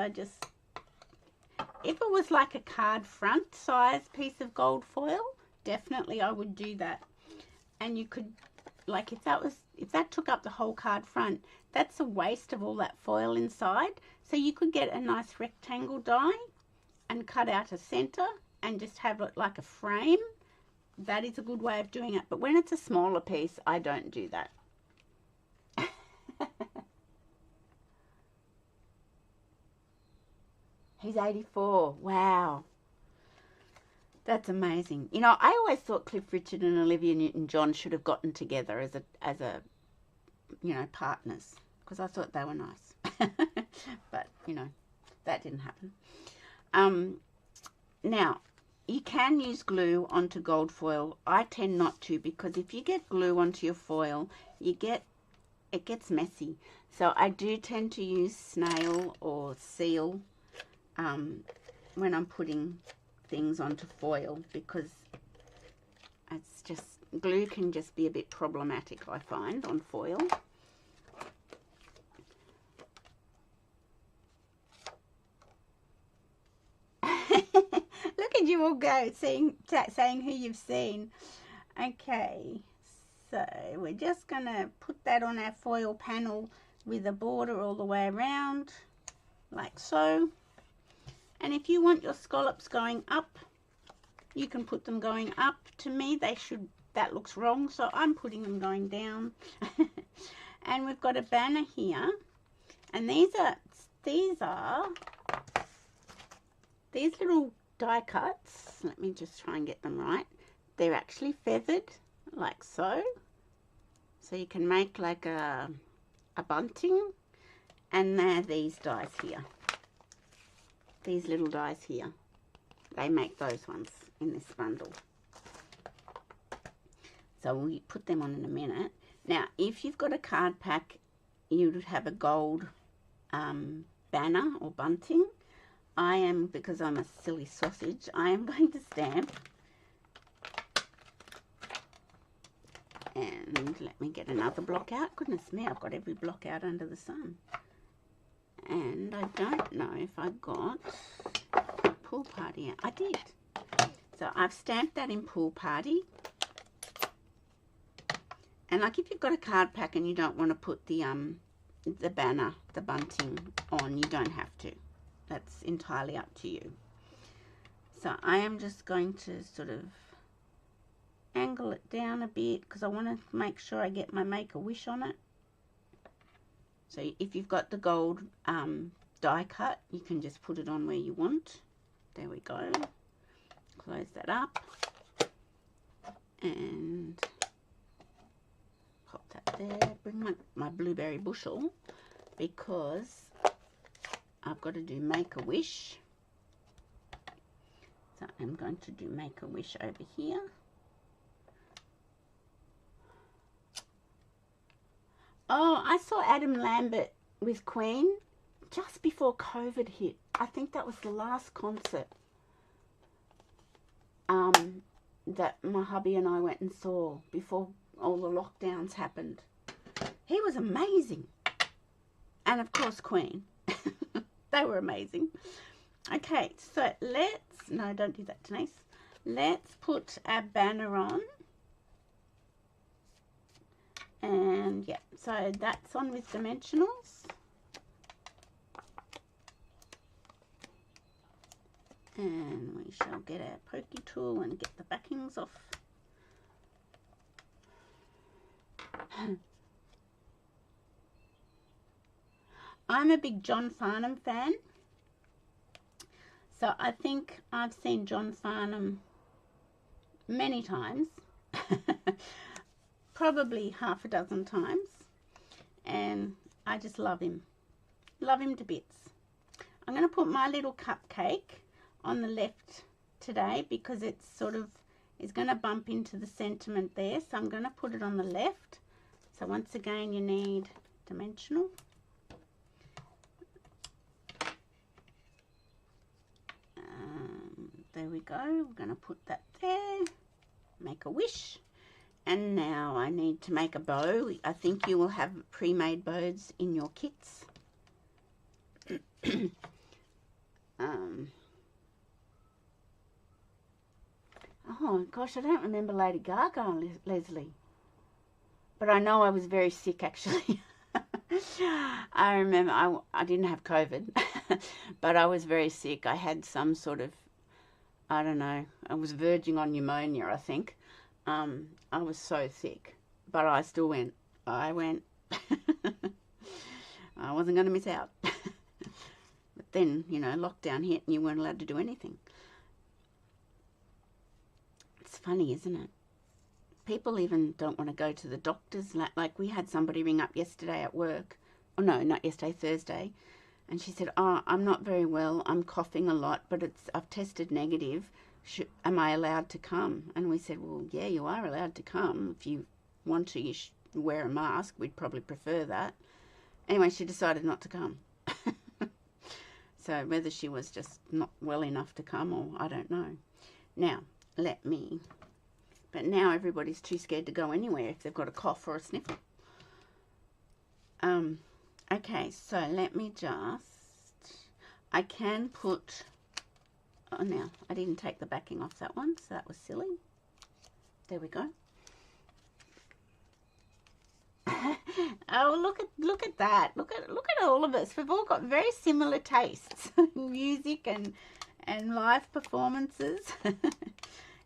if it was like a card front size piece of gold foil, definitely I would do that. And you could, like, if that took up the whole card front, that's a waste of all that foil inside. So you could get a nice rectangle die and cut out a center and just have it like a frame. That is a good way of doing it. But when it's a smaller piece, I don't do that. He's 84. Wow. That's amazing. You know, I always thought Cliff Richard and Olivia Newton-John should have gotten together as a you know, partners, because I thought they were nice. But, you know, that didn't happen. Now, you can use glue onto gold foil. I tend not to, because if you get glue onto your foil, it gets messy. So I do tend to use snail or seal when I'm putting things onto foil, because it's just, glue can just be a bit problematic, I find, on foil. Look at you all go, saying who you've seen. Okay, so we're just going to put that on our foil panel with a border all the way around, like so. And if you want your scallops going up, you can put them going up. To me, that looks wrong, so I'm putting them going down. And we've got a banner here, and these little die cuts. Let me just try and get them right. They're actually feathered, like so. So you can make like a bunting, and they're these dies here. These little dies here. They make those ones in this bundle. So we'll put them on in a minute. Now, if you've got a card pack, you would have a gold banner or bunting. I am, because I'm a silly sausage, I am going to stamp. And let me get another block out. Goodness me, I've got every block out under the sun. And I don't know if I got Pool Party out. I did. So I've stamped that in Pool Party. And like if you've got a card pack and you don't want to put the banner, the bunting on, you don't have to. That's entirely up to you. So I am just going to sort of angle it down a bit, because I want to make sure I get my Make-A-Wish on it. So if you've got the gold die cut, you can just put it on where you want. There we go. Close that up. And pop that there. Bring my blueberry bushel, because I've got to do Make-A-Wish. So I'm going to do Make-A-Wish over here. Oh, I saw Adam Lambert with Queen just before COVID hit. I think that was the last concert that my hubby and I went and saw before all the lockdowns happened. He was amazing. And of course Queen. They were amazing. Okay, so no, don't do that, Denise. Let's put our banner on. And yeah, so that's on with dimensionals. And we shall get our pokey tool and get the backings off. I'm a big John Farnham fan. So I think I've seen John Farnham many times. Probably half a dozen times. And I just love him. Love him to bits. I'm going to put my little cupcake on the left today, because it's sort of is going to bump into the sentiment there. So I'm going to put it on the left. So once again, you need dimensional. There we go. We're going to put that there. Make-A-Wish. And now I need to make a bow. I think you will have pre-made bows in your kits. Oh gosh, I don't remember Lady Gaga, Leslie. But I know I was very sick, actually. I remember I didn't have COVID, but I was very sick. I had some sort of, I don't know, I was verging on pneumonia, I think. I was so sick, but I still went. I went. I wasn't going to miss out. But then, you know, lockdown hit and you weren't allowed to do anything. It's funny, isn't it? People even don't want to go to the doctors. Like we had somebody ring up yesterday at work. Oh, no, not yesterday, Thursday. And she said, oh, I'm not very well. I'm coughing a lot, but I've tested negative. Am I allowed to come? And we said, well, yeah, you are allowed to come. If you want to, you should wear a mask. We'd probably prefer that. Anyway, she decided not to come. So whether she was just not well enough to come or I don't know. Now, but now everybody's too scared to go anywhere if they've got a cough or a sniffle. Okay, so let me I can put, oh, now, I didn't take the backing off that one, so that was silly. There we go. Oh, look at that. Look at all of us. We've all got very similar tastes. Music and live performances.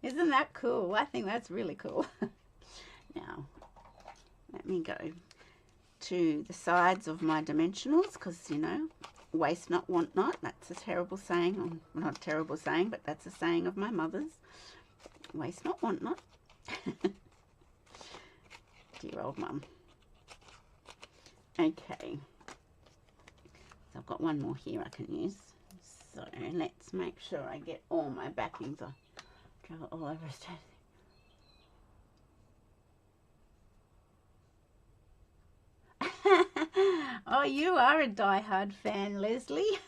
Isn't that cool? I think that's really cool. Now, let me go to the sides of my dimensionals because, you know, waste not, want not. That's a terrible saying. Well, not a terrible saying, but that's a saying of my mother's. Waste not, want not. Dear old mum. Okay. So I've got one more here I can use. So let's make sure I get all my backings on. Travel all over Australia. Oh, you are a die-hard fan, Leslie.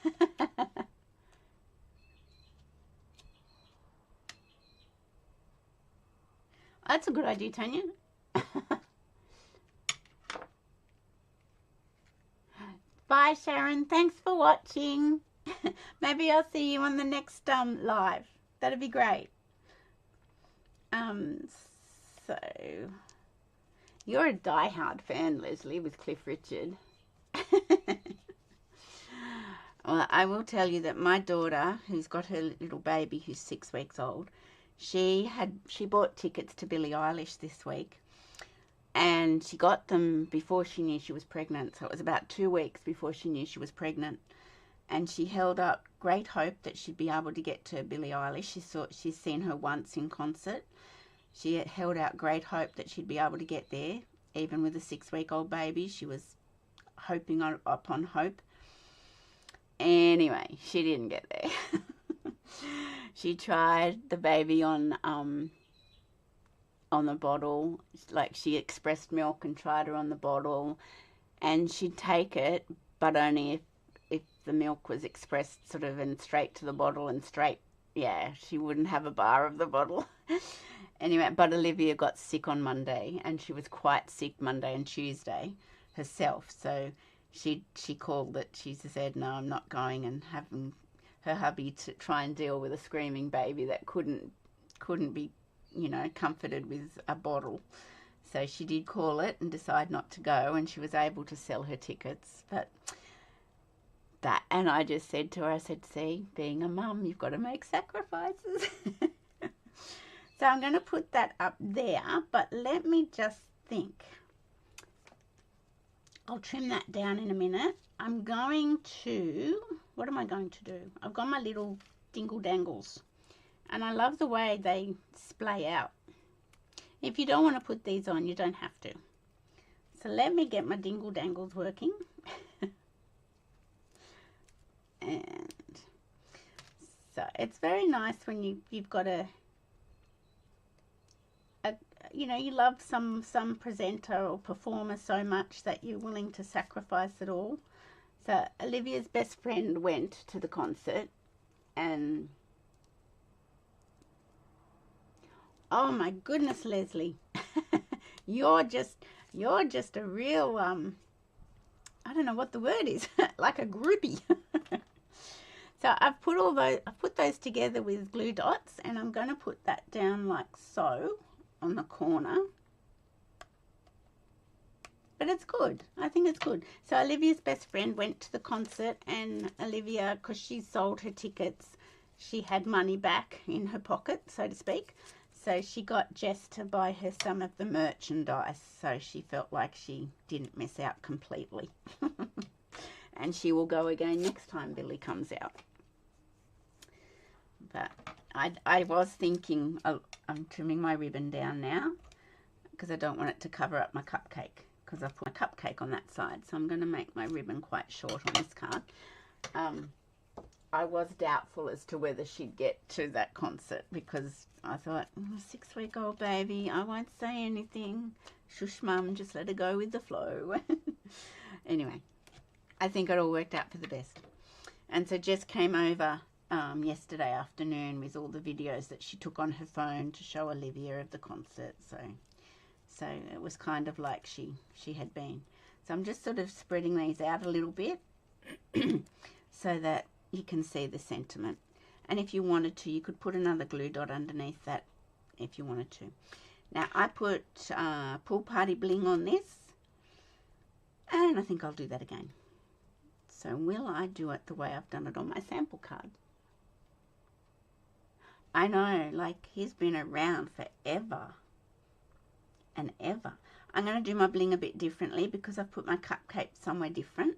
That's a good idea, Tanya. Bye, Sharon. Thanks for watching. Maybe I'll see you on the next live. That'd be great. So you're a die-hard fan, Leslie, with Cliff Richard. Well, I will tell you that my daughter, who's got her little baby who's 6 weeks old, she bought tickets to Billie Eilish this week, and she got them before she knew she was pregnant. So it was about 2 weeks before she knew she was pregnant, and she held up great hope that she'd be able to get to Billie Eilish. She's seen her once in concert. She held out great hope that she'd be able to get there, even with a 6-week-old baby. She was hoping upon hope. Anyway, she didn't get there. She tried the baby on the bottle. Like, she expressed milk and tried her on the bottle, and she'd take it, but only if the milk was expressed sort of and straight to the bottle and straight. Yeah, she wouldn't have a bar of the bottle. Anyway, but Olivia got sick on Monday, and she was quite sick Monday and Tuesday herself. So she called it. She said, no, I'm not going, and having her hubby to try and deal with a screaming baby that couldn't be, you know, comforted with a bottle. So she did call it and decide not to go, and she was able to sell her tickets. But that, and I just said to her, I said, see, being a mum, you've got to make sacrifices. So I'm going to put that up there, but let me just think. I'll trim that down in a minute. I'm going to, what am I going to do? I've got my little dingle dangles, and I love the way they splay out. If you don't want to put these on, you don't have to. So let me get my dingle dangles working. And so it's very nice when you've got you know, you love some presenter or performer so much that you're willing to sacrifice it all. So Olivia's best friend went to the concert, and oh my goodness, Leslie, you're just a real I don't know what the word is, like a groupie. So I've put those together with glue dots, and I'm going to put that down like so on the corner. But it's good. I think it's good. So Olivia's best friend went to the concert, and Olivia, because she sold her tickets, she had money back in her pocket, so to speak. So she got Jess to buy her some of the merchandise, so she felt like she didn't miss out completely. And she will go again next time Billy comes out. But I was thinking, I'm trimming my ribbon down now because I don't want it to cover up my cupcake, because I've put my cupcake on that side. So I'm going to make my ribbon quite short on this card. I was doubtful as to whether she'd get to that concert, because I thought, 6-week-old baby, I won't say anything. Shush, mum, just let her go with the flow. Anyway, I think it all worked out for the best. And so Jess came over yesterday afternoon with all the videos that she took on her phone to show Olivia of the concert. So it was kind of like she had been. So I'm just sort of spreading these out a little bit so that you can see the sentiment. And if you wanted to, you could put another glue dot underneath that if you wanted to. Now, I put Pool Party Bling on this, and I think I'll do that again. So will I do it the way I've done it on my sample card? I know, like, he's been around forever and ever. I'm going to do my bling a bit differently because I've put my cupcake somewhere different.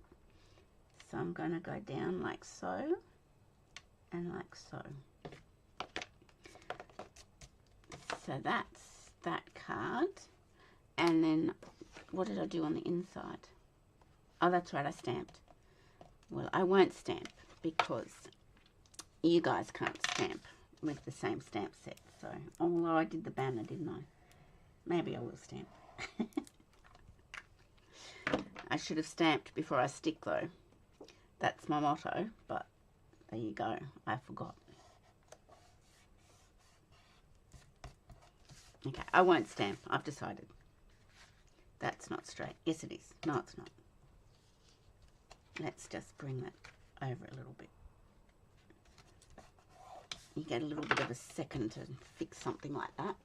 So I'm going to go down like so and like so. So that's that card. And then what did I do on the inside? Oh, that's right, I stamped. Well, I won't stamp because you guys can't stamp with the same stamp set. So, although I did the banner, didn't I? Maybe I will stamp. I should have stamped before I stick, though. That's my motto, but there you go. I forgot. Okay, I won't stamp. I've decided. That's not straight. Yes, it is. No, it's not. Let's just bring that over a little bit. You get a little bit of a second to fix something like that.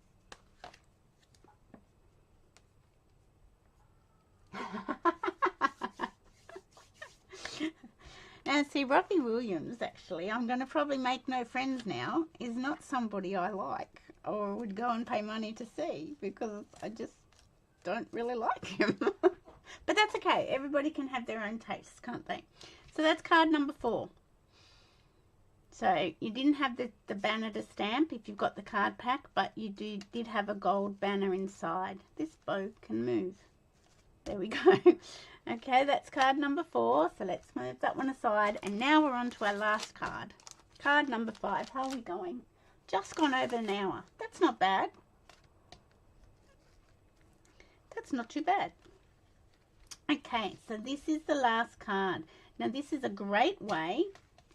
Now, see, Robbie Williams, actually, I'm going to probably make no friends now, is not somebody I like or would go and pay money to see, because I just don't really like him. But that's okay. Everybody can have their own tastes, can't they? So that's card number 4. So you didn't have the banner to stamp if you've got the card pack, but you did have a gold banner inside. This bow can move. There we go. Okay, that's card number 4. So let's move that one aside. And now we're on to our last card. Card number 5. How are we going? Just gone over an hour. That's not bad. That's not too bad. Okay, so this is the last card. Now this is a great way,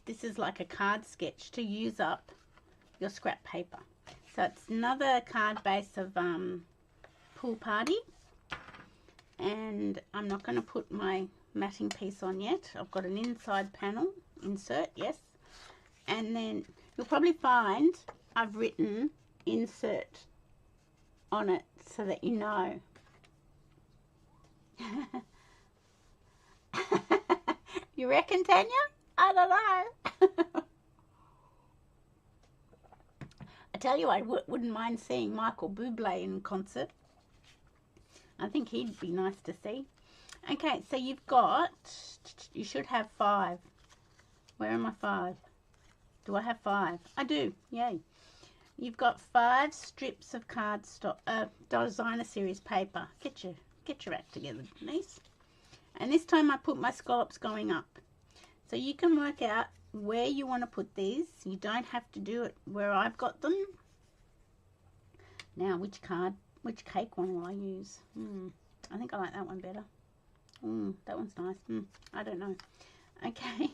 this is like a card sketch, to use up your scrap paper. So it's another card base of Pool Party. And I'm not going to put my matting piece on yet. I've got an inside panel, insert, yes. And then you'll probably find I've written insert on it so that you know. You reckon, Tanya? I don't know. I tell you, I wouldn't mind seeing Michael Bublé in concert. I think he'd be nice to see. Okay, so you should have 5. Where are my 5? Do I have 5? I do, yay. You've got 5 strips of cardstock, designer series paper. Get your act together, Denise. And this time I put my scallops going up. So you can work out where you want to put these. You don't have to do it where I've got them. Now, which cake one will I use? I think I like that one better. That one's nice. I don't know. Okay.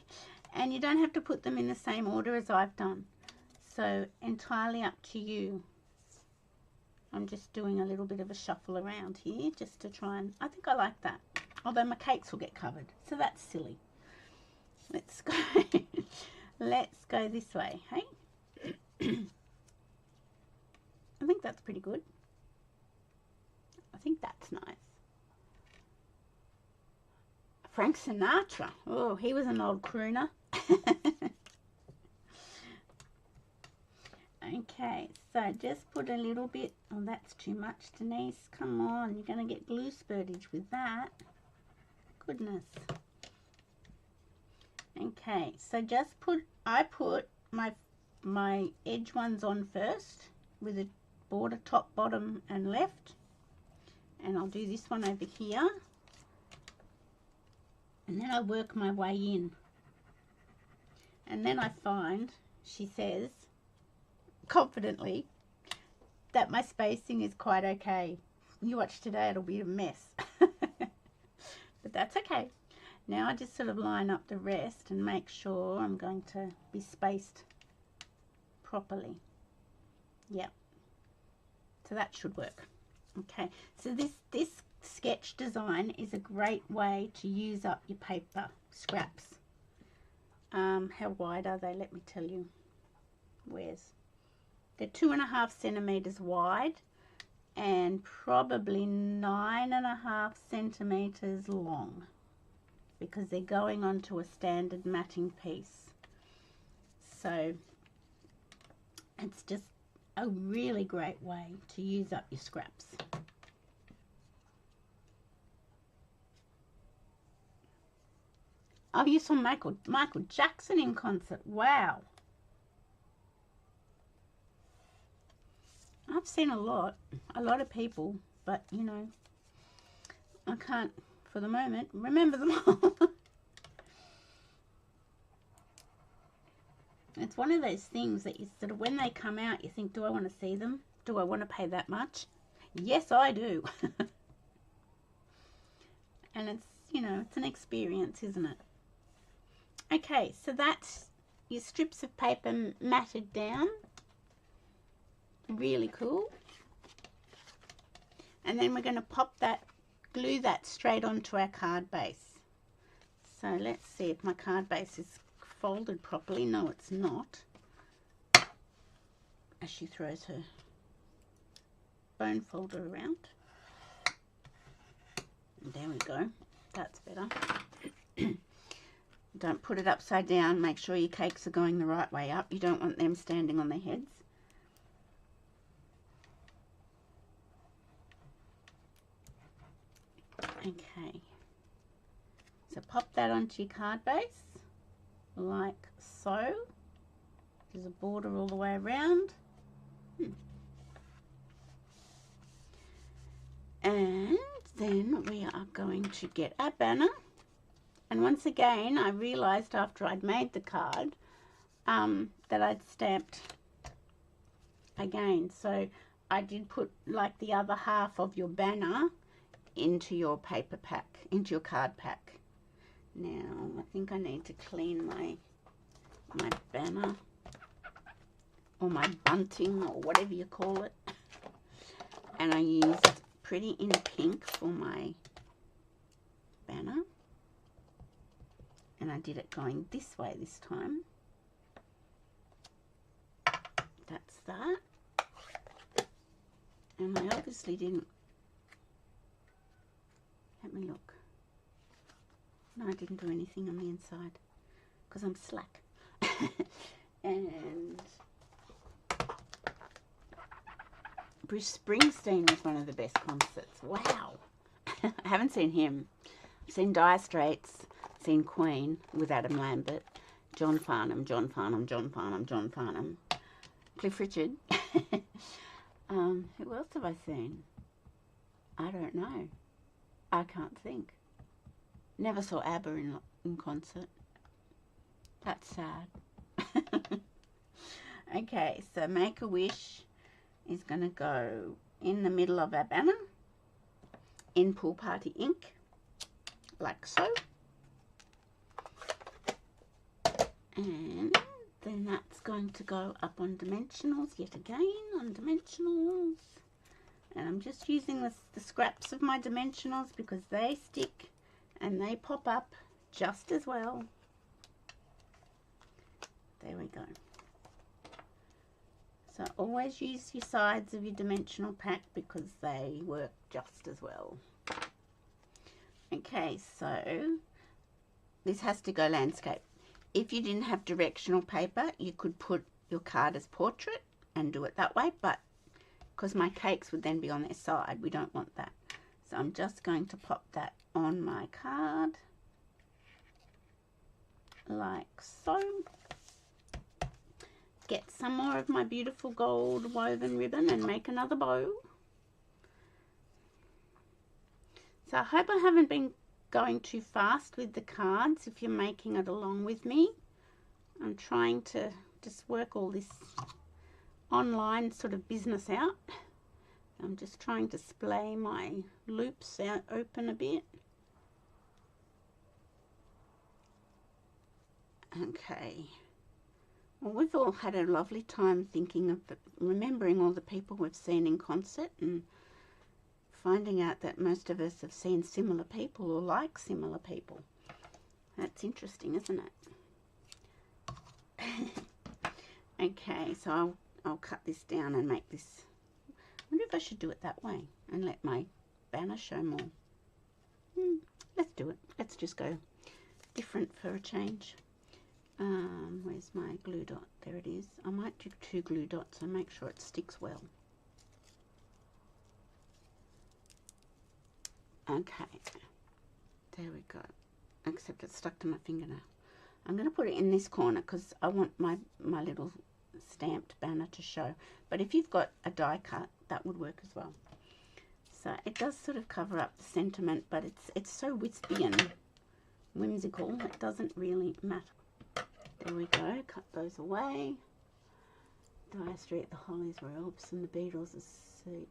And you don't have to put them in the same order as I've done. So, entirely up to you. I'm just doing a little bit of a shuffle around here just to try and... I think I like that. Although my cakes will get covered. So that's silly. Let's go. Let's go this way, hey? I think that's pretty good. I think that's nice. Frank Sinatra. Oh, he was an old crooner. Okay, so just put a little bit. Oh, that's too much, Denise. Come on, you're going to get glue spurtage with that. Goodness. Okay, so just I put my edge ones on first with a border top, bottom and left, and I'll do this one over here, and then I work my way in, and then I find, she says confidently, that my spacing is quite okay. You watch today, it'll be a mess. But that's okay. Now I just sort of line up the rest and make sure I'm going to be spaced properly. Yep. So that should work. Okay. So this sketch design is a great way to use up your paper scraps. How wide are they? Let me tell you. They're 2.5 centimeters wide and probably 9.5 centimeters long, because they're going onto a standard matting piece. So it's just a really great way to use up your scraps. Oh, you saw Michael Jackson in concert. Wow. I've seen a lot of people, but you know, I can't for the moment remember them all. It's one of those things that you sort of, when they come out, you think, do I want to see them? Do I want to pay that much? Yes, I do. And it's, you know, it's an experience, isn't it? Okay, so that's your strips of paper matted down. Really cool. And then we're going to glue that straight onto our card base. So let's see if my card base is folded properly. No, it's not. As she throws her bone folder around. There we go. That's better. Don't put it upside down. Make sure your cakes are going the right way up. You don't want them standing on their heads. Okay, so pop that onto your card base like so. There's a border all the way around. And then we are going to get our banner. And once again, I realized after I'd made the card that I'd stamped again. So I did put like the other half of your banner into your paper pack, into your card pack. Now I think I need to clean my banner, or my bunting, or whatever you call it. And I used Pretty in Pink for my banner, and I did it going this way this time. That's that. And I obviously didn't, let me look. No, I didn't do anything on the inside because I'm slack. And Bruce Springsteen was one of the best concerts. Wow. I haven't seen him. I've seen Dire Straits, seen Queen with Adam Lambert, John Farnham, Cliff Richard. Who else have I seen? I don't know. I can't think. Never saw ABBA in concert. That's sad. Okay, so Make a Wish is going to go in the middle of our banner in Pool Party ink, like so. And then that's going to go up on dimensionals yet again, on dimensionals. And I'm just using the scraps of my dimensionals because they stick and they pop up just as well. There we go. So always use your sides of your dimensional pack because they work just as well. Okay, so this has to go landscape. If you didn't have directional paper, you could put your card as portrait and do it that way, but because my cakes would then be on their side, we don't want that. So I'm just going to pop that on my card. like so. Get some more of my beautiful gold woven ribbon and make another bow. So I hope I haven't been going too fast with the cards if you're making it along with me. I'm trying to just work all this online sort of business out. I'm just trying to splay my loops out open a bit. Okay. Well, we've all had a lovely time thinking of remembering all the people we've seen in concert and finding out that most of us have seen similar people or like similar people. That's interesting, isn't it? Okay, so I'll cut this down and make this. I wonder if I should do it that way and let my banner show more. Let's do it. Let's just go different for a change. Where's my glue dot? There it is. I might do 2 glue dots and make sure it sticks well. Okay, there we go. Except it's stuck to my fingernail. I'm going to put it in this corner because I want my little stamped banner to show. But if you've got a die cut, that would work as well. So it does sort of cover up the sentiment, but it's so wispy and whimsical, it doesn't really matter. There we go, cut those away. Dire Street, the Hollies were Elves, and the Beatles are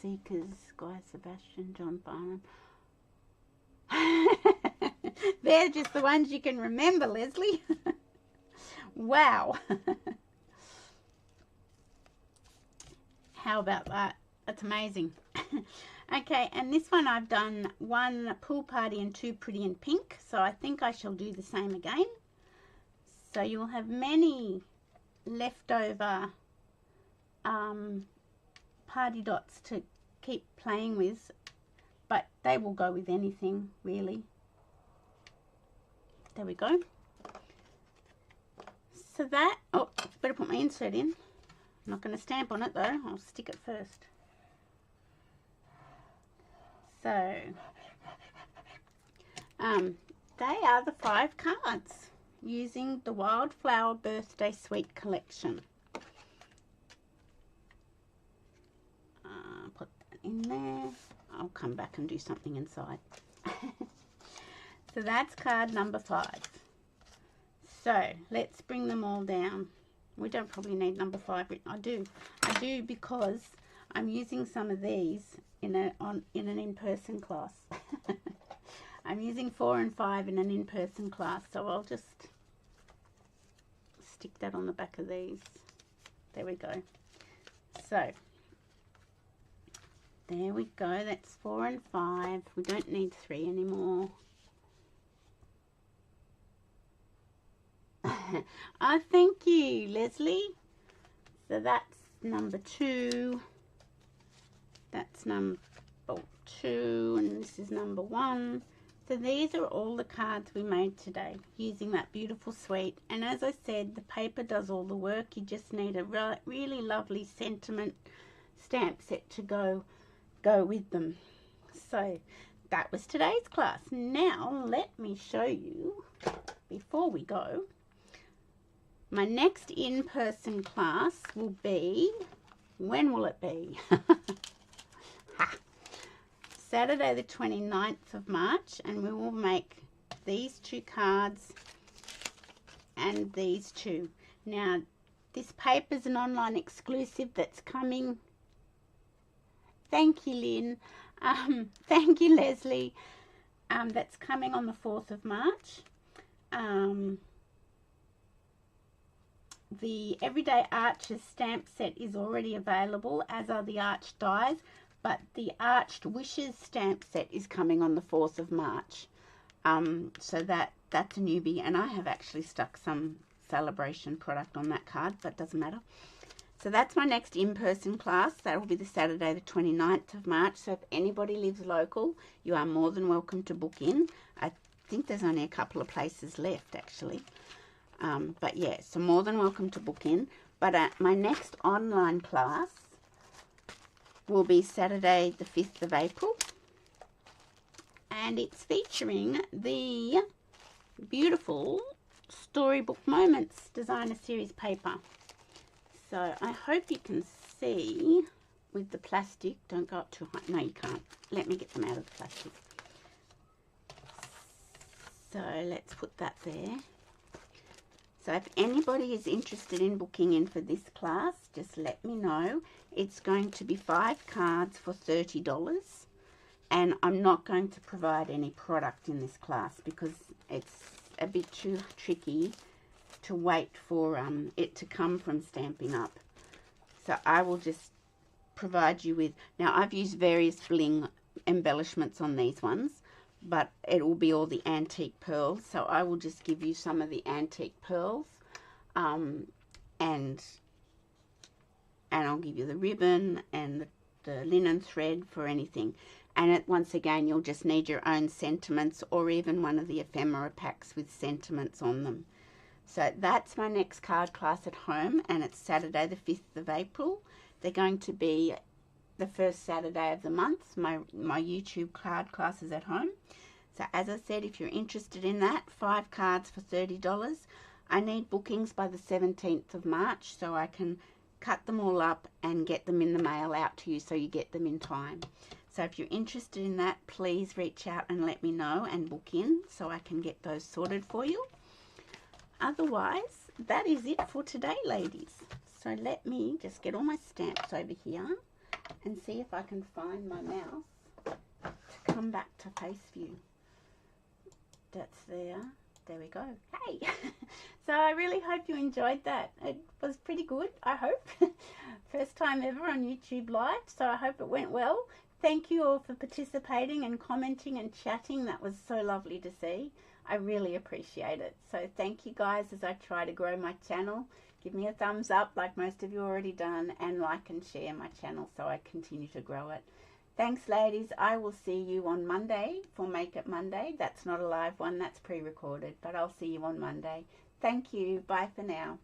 Seekers, Guy Sebastian, John Barnum. They're just the ones you can remember, Leslie. Wow. How about that? That's amazing. Okay, and this one I've done 1 Pool Party and 2 Pretty in Pink, so I think I shall do the same again. So you will have many leftover party dots to keep playing with, but they will go with anything really. There we go. So that, oh, better put my insert in. I'm not going to stamp on it though, I'll stick it first. So they are the 5 cards using the Wildflower Birthday Suite collection. Put that in there. I'll come back and do something inside. So that's card number 5. So let's bring them all down. We don't probably need number 5 written. I do because I'm using some of these in an in-person class. I'm using 4 and 5 in an in-person class, so I'll just stick that on the back of these. There we go. So there we go. That's 4 and 5. We don't need 3 anymore. Oh, thank you, Leslie. So that's number 2. That's number 2, and this is number 1. So these are all the cards we made today using that beautiful suite. And as I said, the paper does all the work. You just need a really lovely sentiment stamp set to go with them. So that was today's class. Now let me show you, before we go, my next in-person class will be, when will it be? Saturday the 29th of March, and we will make these 2 cards and these 2. Now this paper is an online exclusive that's coming. Thank you, Lynn. Thank you, Leslie. That's coming on the 4th of March. The Everyday Arches stamp set is already available, as are the Arch dies, but the Arched Wishes stamp set is coming on the 4th of March. So that's a newbie, and I have actually stuck some celebration product on that card, but doesn't matter. So that's my next in-person class. That will be the Saturday the 29th of March. So if anybody lives local, you are more than welcome to book in. I think there's only a couple of places left actually. But yeah, so more than welcome to book in. But my next online class will be Saturday the 5th of April. And it's featuring the beautiful Storybook Moments Designer Series paper. So I hope you can see with the plastic. Don't go up too high. No, you can't. Let me get them out of the plastic. So let's put that there. So if anybody is interested in booking in for this class, just let me know. It's going to be 5 cards for $30. And I'm not going to provide any product in this class because it's a bit too tricky to wait for it to come from Stampin' Up. So I will just provide you with, now I've used various bling embellishments on these ones, but it will be all the antique pearls. So I will just give you some of the antique pearls, and I'll give you the ribbon and the linen thread for anything. And once again, you'll just need your own sentiments or even one of the ephemera packs with sentiments on them. So that's my next card class at home, and it's Saturday the 5th of April. They're going to be the first Saturday of the month, my YouTube card classes at home. So as I said, if you're interested in that, 5 cards for $30. I need bookings by the 17th of March so I can cut them all up and get them in the mail out to you so you get them in time. So if you're interested in that, please reach out and let me know and book in so I can get those sorted for you. Otherwise, that is it for today, ladies. So let me just get all my stamps over here and see if I can find my mouse to come back to face view. That's there. There we go. Hey! So I really hope you enjoyed that. It was pretty good, I hope. First time ever on YouTube Live, so I hope it went well. Thank you all for participating and commenting and chatting. That was so lovely to see. I really appreciate it. So thank you guys as I try to grow my channel. Give me a thumbs up like most of you already done, and like and share my channel so I continue to grow it. Thanks, ladies. I will see you on Monday for Make It Monday. That's not a live one, that's pre-recorded, but I'll see you on Monday. Thank you. Bye for now.